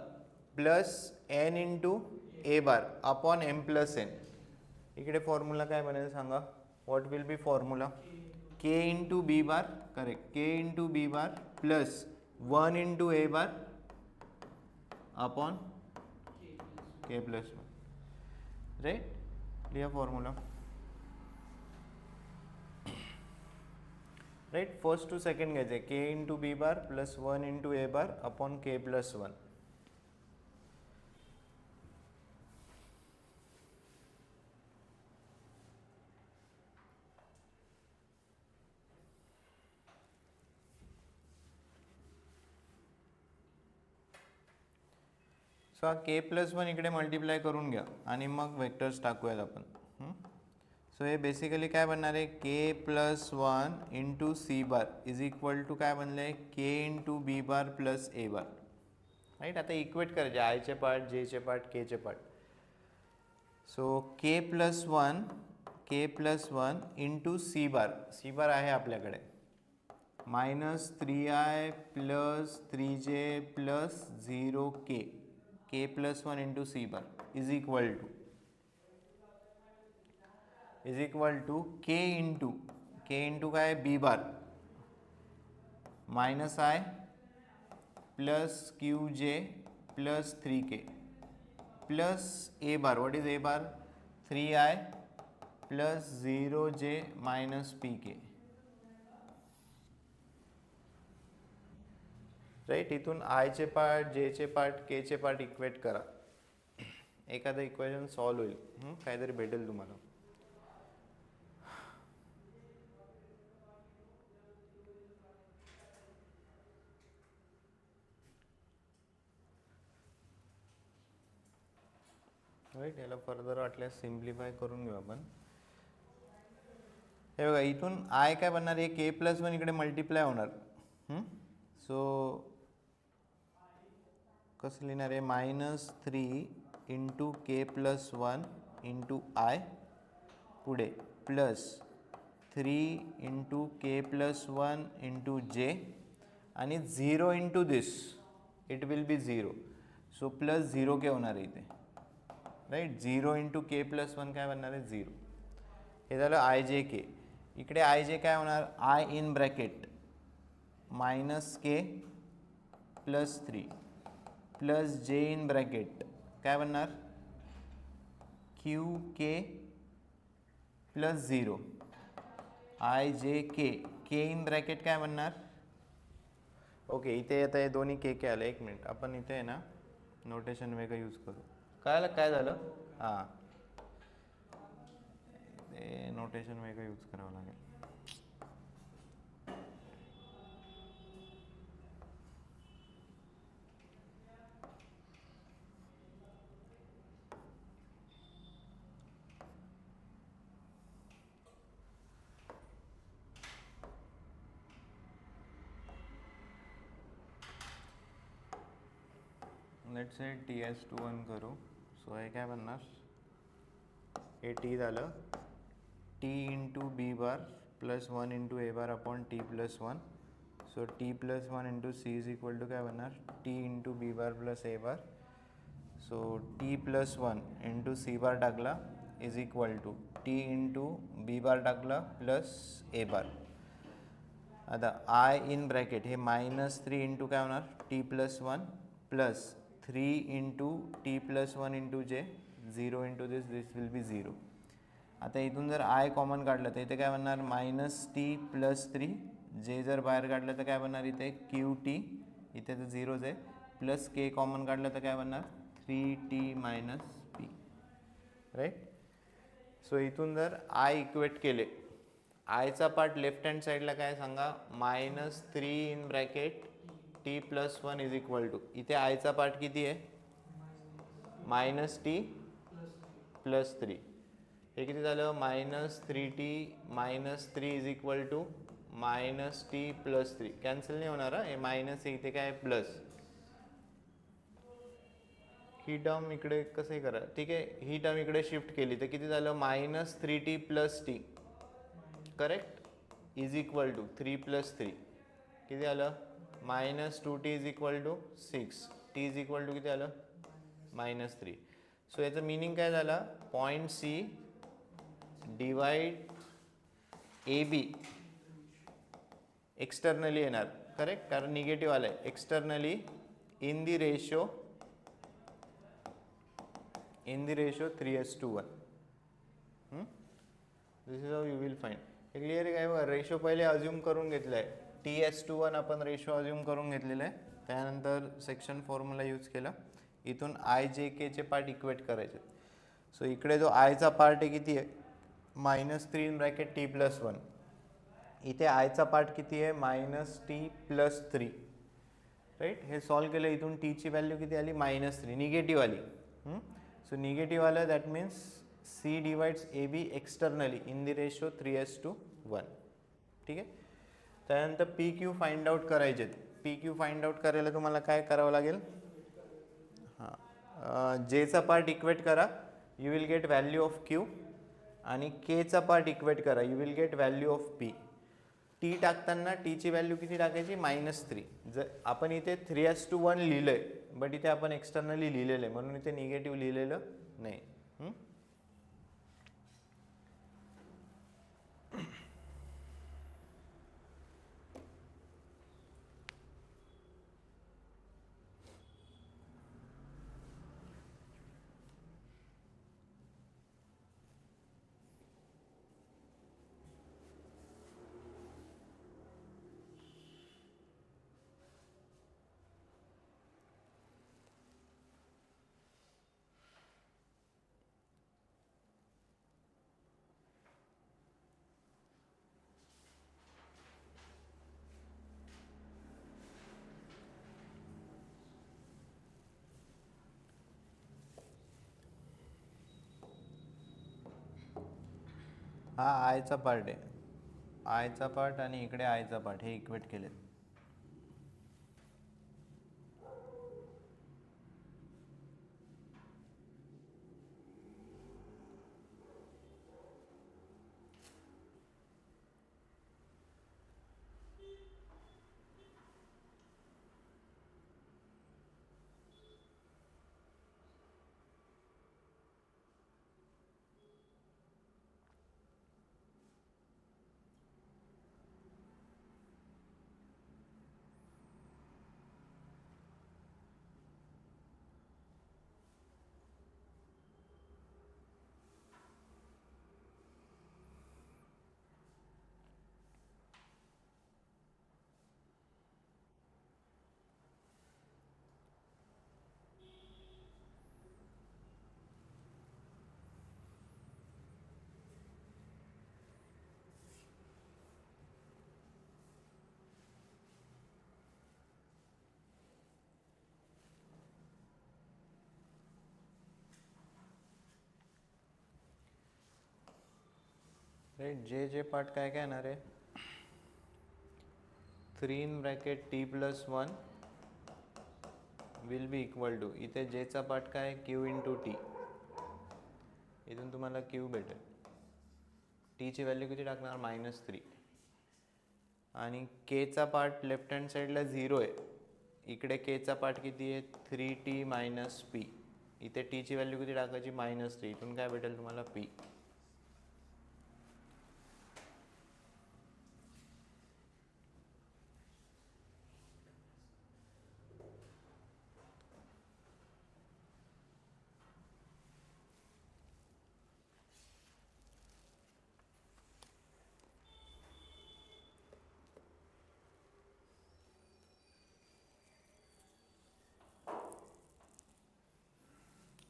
plus N into A bar upon M plus N. इकडे फॉर्म्युला काय बनेल सांगा? What will be formula? K into B bar. Correct, K into B bar plus 1 into a bar upon k plus 1, right? Clear formula, right? First to second घ्यायचे, k into b bar plus 1 into a bar upon k plus 1. So हा के plus 1 इकडे multiply करून घ्या आणि मग vectors टाकूयात आपण. So हे basically काय बनणार आहे, K plus 1 into C bar is equal to काय बनलं आहे, K into B bar plus A bar, right. आता इक्वेट करायचे आयचे पार्ट, जेचे पार्ट, केचे part. So K plus 1 into C bar आहे आपल्याकडे -3i plus 3j plus 0k, K plus 1 into C bar is equal to K into काय B bar -i plus qj plus 3k plus A bar. What is A bar, 3i plus 0j minus pk, right. इथून आयचे part, जेचे part, केचे part equate करा, एखादं equation solve होईल, काहीतरी भेटेल तुम्हाला. राईट. याला फर्दर वाटल्यास सिम्प्लिफाय करून घेऊ आपण. हे बघा, इथून आय काय बनणार आहे, के प्लस 1 इकडे मल्टिप्लाय होणार. सो कसं लिहिणार आहे, -3 into K plus 1 into I पुढे प्लस 3 इंटू के प्लस 1 इंटू जे आणि 0 into this it will B 0. So plus 0k होणार आहे इथे, राईट. 0 इंटू के प्लस 1 काय बनणार आहे, 0. हे झालं आय जे के. इकडे आय जे काय होणार, I in bracket -k plus 3 plus j in bracket काय बनणार, qk plus 0, I j K, K in bracket काय बनणार. ओके, इथे आता हे दोन्ही के आले. एक मिनिट, आपण इथे आहे ना नोटेशन वेगळं यूज करू. काय झालं, हां, ते नोटेशन वेगळं यूज करावं लागेल. लेट्स से TS21 करू. सो हे काय बनणार, हे टी झालं, T into B bar plus 1 into A bar upon T plus 1. So T plus 1 into C is equal to काय बनणार, T into B bar plus A bar. So T plus 1 into C bar टाकला is equal to T into B bar टाकला plus A बार. आता I in bracket हे -3 into काय होणार, T plus 1 plus 3 into T plus 1 into जे, 0 into this will be 0. आता इथून जर आय कॉमन काढलं तर इथे काय बनणार, -t प्लस 3, जे जर बाहेर काढलं तर काय बनणार इथे QT, इथे तर 0च आहे, प्लस के कॉमन काढलं तर काय बनणार 3t minus p, right. So इथून जर आय इक्वेट केले, आयचा पार्ट लेफ्ट हँड साईडला काय सांगा, -3 in bracket T plus 1 is equal to, इथे आयचा पार्ट किती आहे, -t प्लस 3. हे किती झालं, -3t minus 3 is equal to -t plus 3. Cancel नाही होणार, हे मायनस आहे, इथे काय प्लस. ही टर्म इकडे कसंही करा, ठीक आहे. ही टर्म इकडे शिफ्ट केली तर किती झालं, -3t plus t, correct, is equal to 3 plus 3 किती आलं, -2t is equal to 6, t is equal to किती आलं, -3. सो याचं मिनिंग काय झालं, point C divide A B externally येणार, करेक्ट, कारण निगेटिव्ह आलं आहे. Externally in the ratio 3:1. This is how you will find. हे क्लिअर आहे काय? बघा, रेशो पहिले अज्युम करून घेतलं आहे. T:1 आपण रेशो अज्युम करून घेतलेलं आहे. त्यानंतर सेक्शन फॉर्म्युला यूज केला. इथून I, J, K चे पार्ट इक्वेट करायचे. सो इकडे जो आयचा पार्ट आहे किती आहे? -3 इथे आयचा पार्ट किती आहे? -T+3. राईट. हे सॉल्व केलं. इथून टीची व्हॅल्यू किती आली? -3. निगेटिव्ह आली. सो निगेटिव्ह आलं, that means C divides A B externally in the ratio 3:1. ठीक आहे. त्यानंतर पी क्यू फाइंड आउट करायचे. पी क्यू फाइंड आउट करायला तुम्हाला काय करावं लागेल? हां, जेचा पार्ट इक्वेट करा, you will get value of Q. आणि केचा पार्ट इक्वेट करा, you will get value of P. T टाकताना टीची व्हॅल्यू किती टाकायची? -3. जर आपण इथे 3:1 लिहिलं आहे, बट इथे आपण एक्सटर्नली लिहिलेलं आहे, म्हणून इथे निगेटिव्ह लिहिलेलं नाही. हा आयचा पार्ट आहे. आयचा पार्ट आणि इकडे आयचा पार्ट हे इक्वेट केले. राईट. जे पार्ट काय काय येणार आहे? 3(T+1 will be equal to, इथे जेचा पार्ट काय? Q × T. इथून तुम्हाला Q भेटेल. टीची व्हॅल्यू किती टाकणार? -3. आणि केचा पार्ट लेफ्ट हँड साईडला 0 आहे. इकडे केचा पार्ट किती आहे? 3T - P. इथे टीची व्हॅल्यू किती टाकायची? -3. इथून काय भेटेल तुम्हाला? P.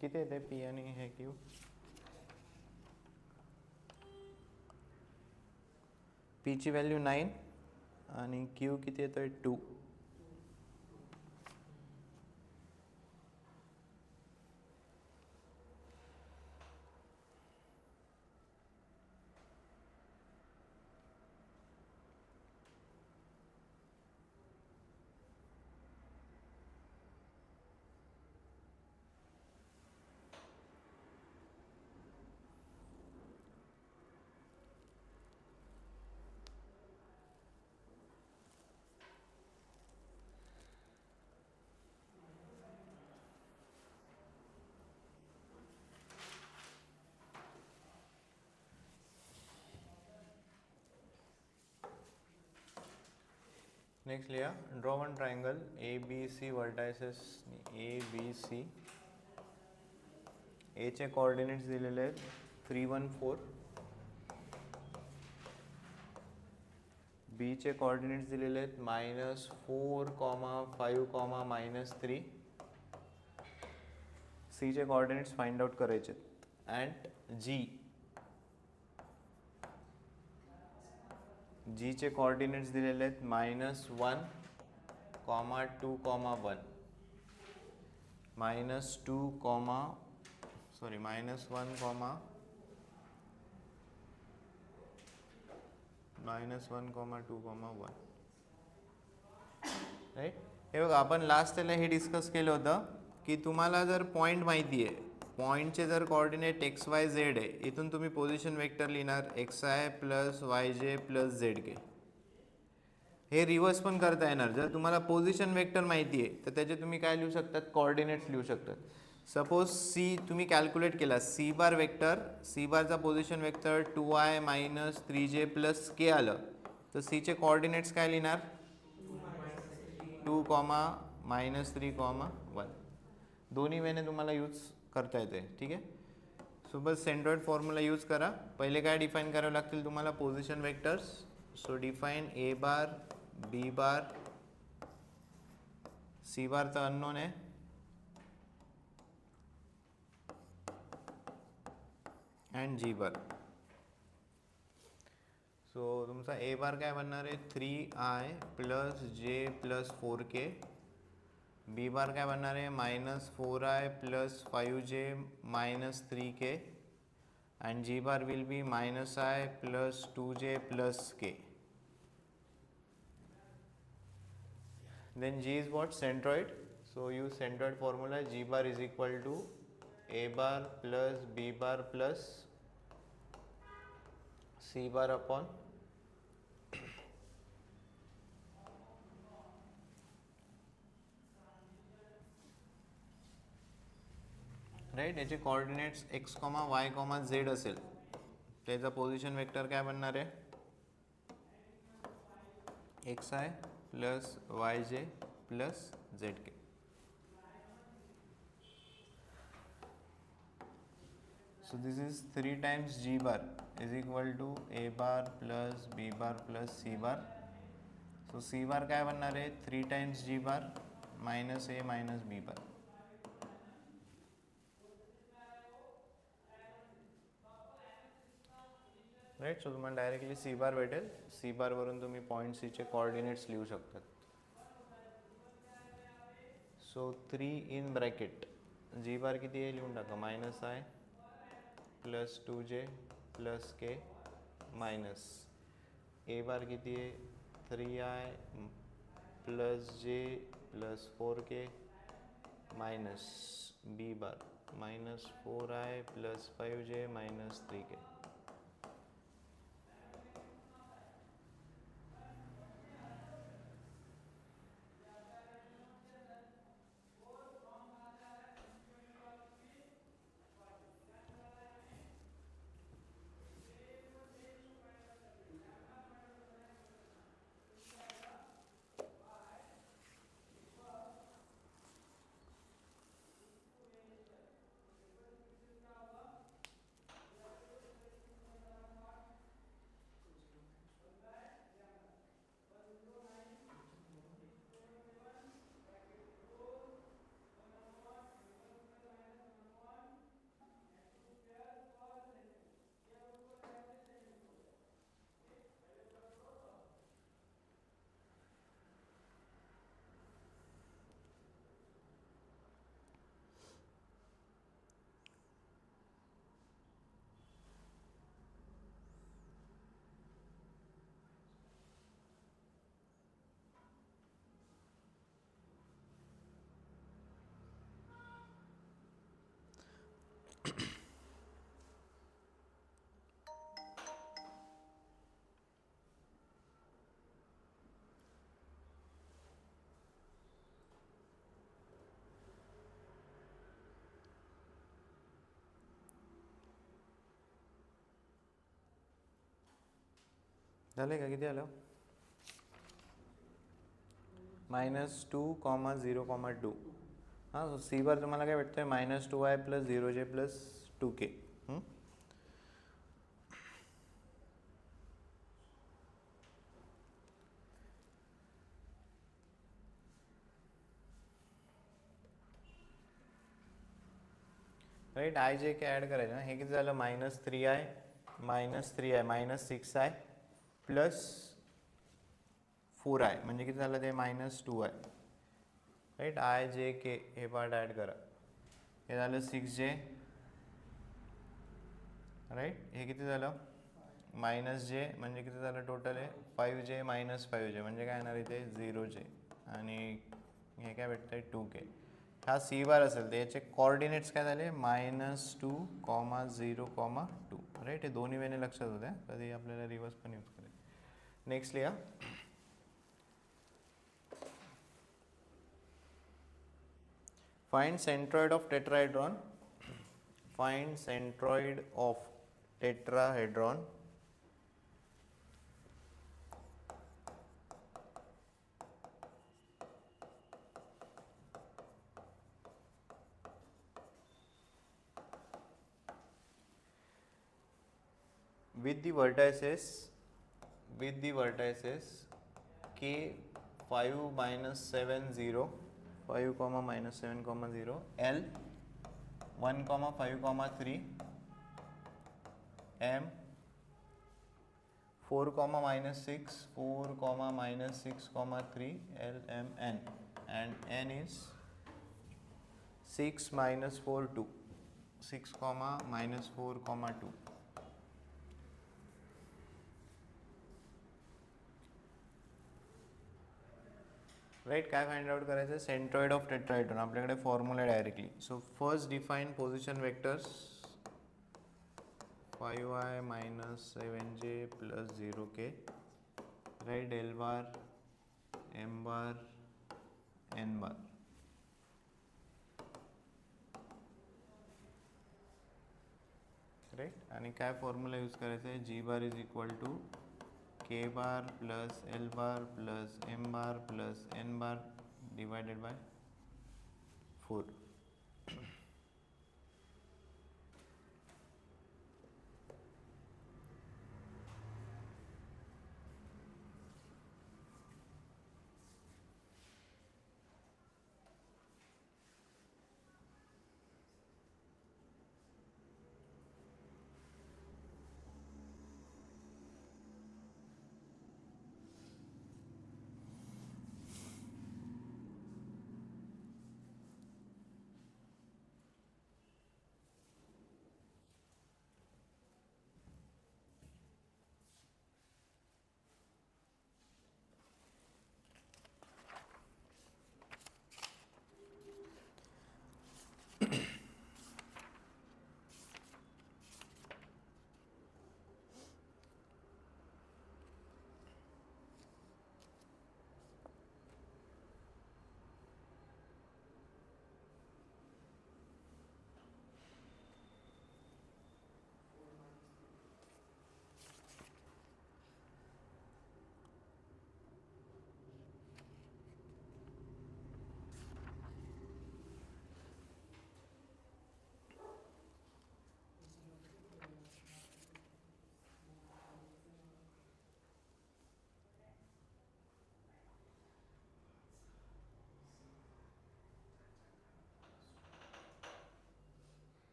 किती येते पी आणि हे क्यू? पीची व्हॅल्यू 9 आणि क्यू किती येतोय? 2. नेक्स्ट लिहा, draw one triangle A B C vertices A B C. A चे कोऑर्डिनेट्स दिलेले आहेत 3 1 4. बी चे कोऑर्डिनेट्स दिलेले आहेत -4, -5, -3. सी चे कोऑर्डिनेट्स फाइंड आउट करायचे अँड जी चे कोऑर्डिनेट्स दिलेले आहेत -1, -2, -1, -2, -1, -2, -1. राईट. हे बघा, आपण लास्ट त्याला हे डिस्कस केलं होतं की तुम्हाला जर पॉईंट माहिती आहे, पॉईंटचे जर कोऑर्डिनेट एक्स वाय झेड आहे, इथून तुम्ही पोझिशन वेक्टर लिहिणार एक्स आय प्लस वाय जे प्लस झेड के. हे रिव्हर्स पण करता येणार. जर तुम्हाला पोझिशन वेक्टर माहिती आहे तर त्याचे तुम्ही काय लिहू शकतात, कोऑर्डिनेट्स लिहू शकतात. सपोज सी तुम्ही कॅल्क्युलेट केला, सी बार वेक्टर, सी बारचा position vector 2i - 3j plus k आलं, तर सीचे कोऑर्डिनेट्स काय लिहिणार 2, -3, -1. दोन्ही वेने तुम्हाला यूज करता येते. ठीक आहे. सो बस सेंट्रॉइड फॉर्म्युला यूज करा. पहिले काय डिफाईन करावे लागतील तुम्हाला, पोझिशन वेक्टर्स. सो डिफाईन ए बार, बी बार, सी बारचा अननोन आहे अँड जी बार. सो तुमचा ए बार काय बनणार आहे 3i plus j plus 4k. B bar काय बनणार आहे -4i plus 5j minus 3k and G bar will be -i plus 2j plus k. Then G is what? Centroid. So use centroid formula. G bar is equal to A bar plus B bar plus C bar upon right. याचे coordinates x, y, z असेल, त्याचा position vector काय बनणार आहे xi plus yj plus zk. So this is 3 times G bar is equal to A bar plus B bar plus C bar. So C bar काय बनणार आहे 3 times G bar minus A minus B bar. Right. So तुम्हाला directly C bar भेटेल. C बारवरून तुम्ही point सीचे coordinates लिहू शकतात. So 3 in bracket G bar किती आहे लिहून टाका -i plus 2j plus k minus A bar किती आहे 3i plus j plus 4k minus B bar -4i plus 5j minus 3k. झाले का, किती आलं -2, 0, 2. हां, सो सी बार तुम्हाला काय भेटतं आहे -2i + 0j + 2k. Right, i j K add करायचे ना. हे किती झालं -3i -6i + 4i म्हणजे किती झालं ते -2i. राईट, आय जे के हे पार्ट ॲड करा. हे झालं 6j. राईट, हे किती झालं -j म्हणजे किती झालं टोटल आहे 5j - 5j म्हणजे काय येणार इथे 0j आणि हे काय भेटतं आहे 2k. हा सी बार असेल तर याचे कॉर्डिनेट्स काय झाले -2, 0, 2. राईट, हे दोन्ही वेळेने लक्षात होत्या, कधी आपल्याला रिव्हर्स पण यूज करायचं. नेक्स्ट लिहा. Find centroid of tetrahedron. Find centroid of tetrahedron. With the vertices k 5 - 7 0 5, -7, 0 L 1, 5, 3 M 4, -6 4, -6, 3 L M N and N is 6, -4, 2 6, -4, 2. Right, काय फाइंड आउट करायचं सेंट्रॉइड ऑफ टेट्राहेड्रॉन. आपल्याकडे formula directly. So first define position vectors 5i - 7j + 0k. Right, L bar M bar N bar. Right, आणि काय formula use करायचा आहे G bar = k bar + L bar + M bar + N bar divided by 4.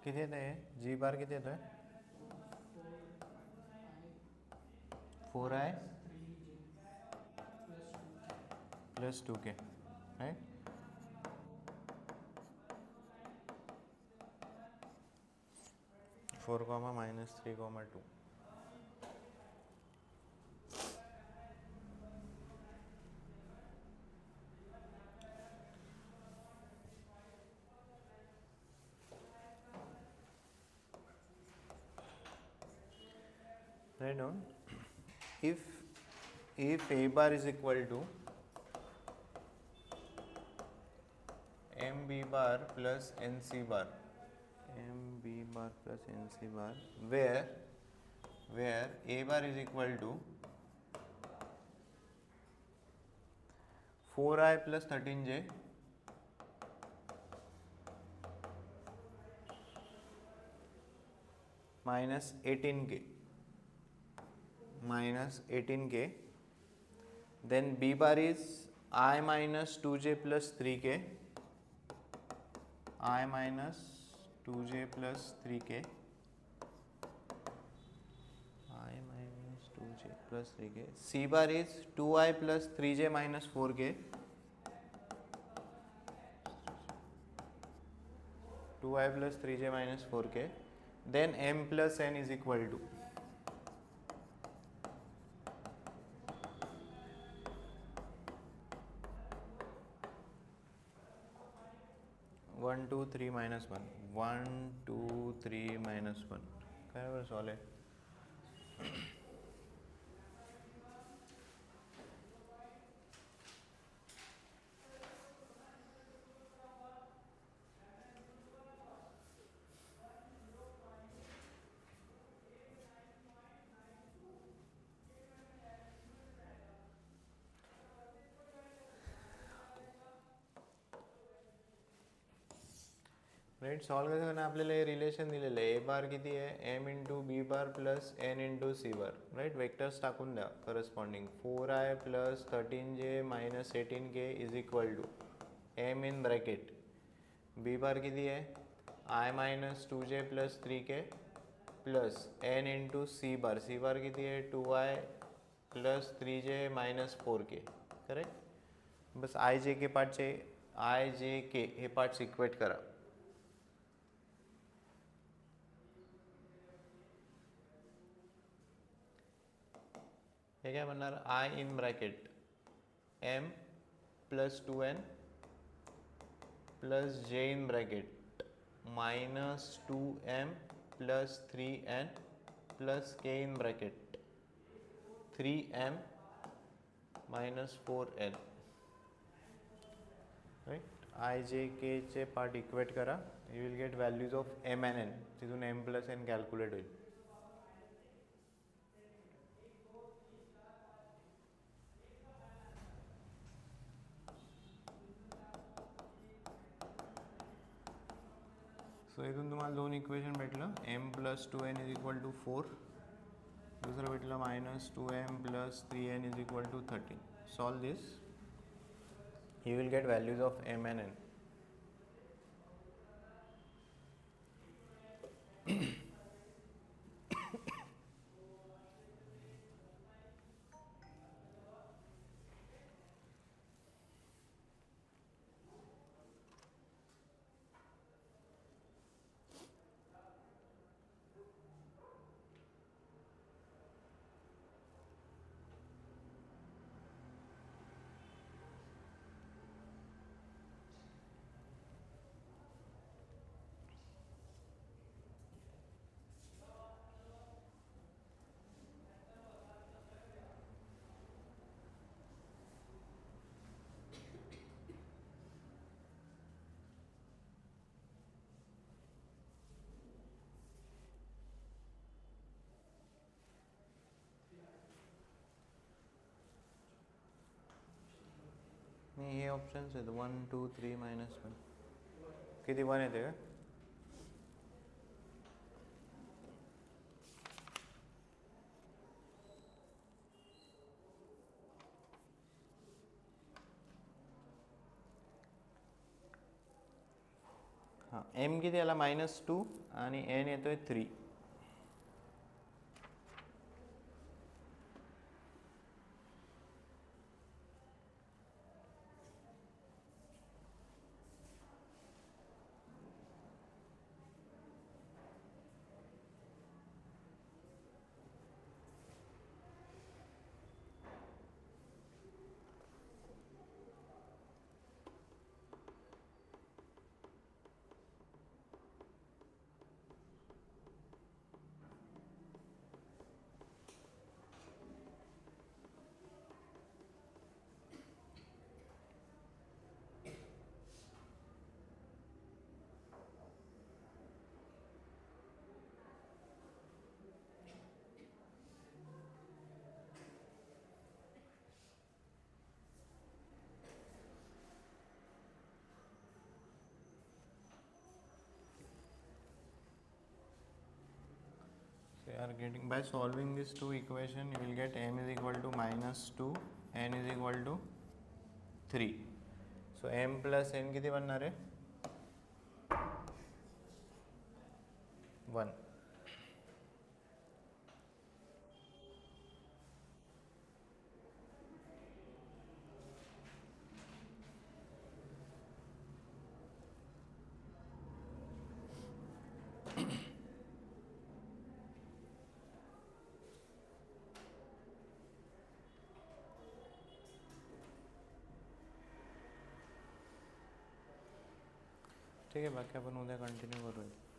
किती येतं आहे जी bar किती येतो आहे 4i plus 2k right. 4 minus 3 2. Right on. If a bar is equal to mb bar plus nc bar, mb bar plus nc bar, where a bar is equal to 4i plus 13j minus 18k, then b bar is I minus 2j plus 3k, I minus 2j plus 3k, I minus 2j plus 3k. C bar is 2i plus 3j minus 4k, 2i plus 3j minus 4k. Then m plus n is equal to 1 2 3 minus 1, 1 2 3 minus 1. काय बरं solve आहे. Right. Solve करताना आपल्याला हे relation दिलेलं आहे. ए bar किती आहे M into B bar plus N into C bar. Right. Vectors टाकून द्या corresponding. 4i plus 13j minus 18k is equal to M in bracket B bar किती आहे i minus 2j plus 3k plus N into C bar. C bar किती आहे 2i plus 3j minus 4k. Correct. बस i j k पार्टचे I j के हे parts equate करा. हे काय म्हणणार i in bracket M plus 2n plus j in bracket minus 2m plus 3n plus k in bracket 3m minus 4n. Right. I j k चे part equate करा. You will get values of M N N. तिथून M plus N calculate होईल. So इथून तुम्हाला दोन equation भेटलं. M plus 2n is equal to 4. दुसरं भेटलं minus 2m plus 3n is equal to 13. Solve this. You will get values of M N N. हे options आहेत 1 2 3 मायनस 1. किती 1 येते का हां एम किती आला -2 आणि एन येतोय 3. So you are getting, by solving these two equation you will get m is equal to -2, n is equal to 3. So m plus n किती बनणार आहे 1. ठीक आहे बाकी आपण उद्या कंटिन्यू करूया.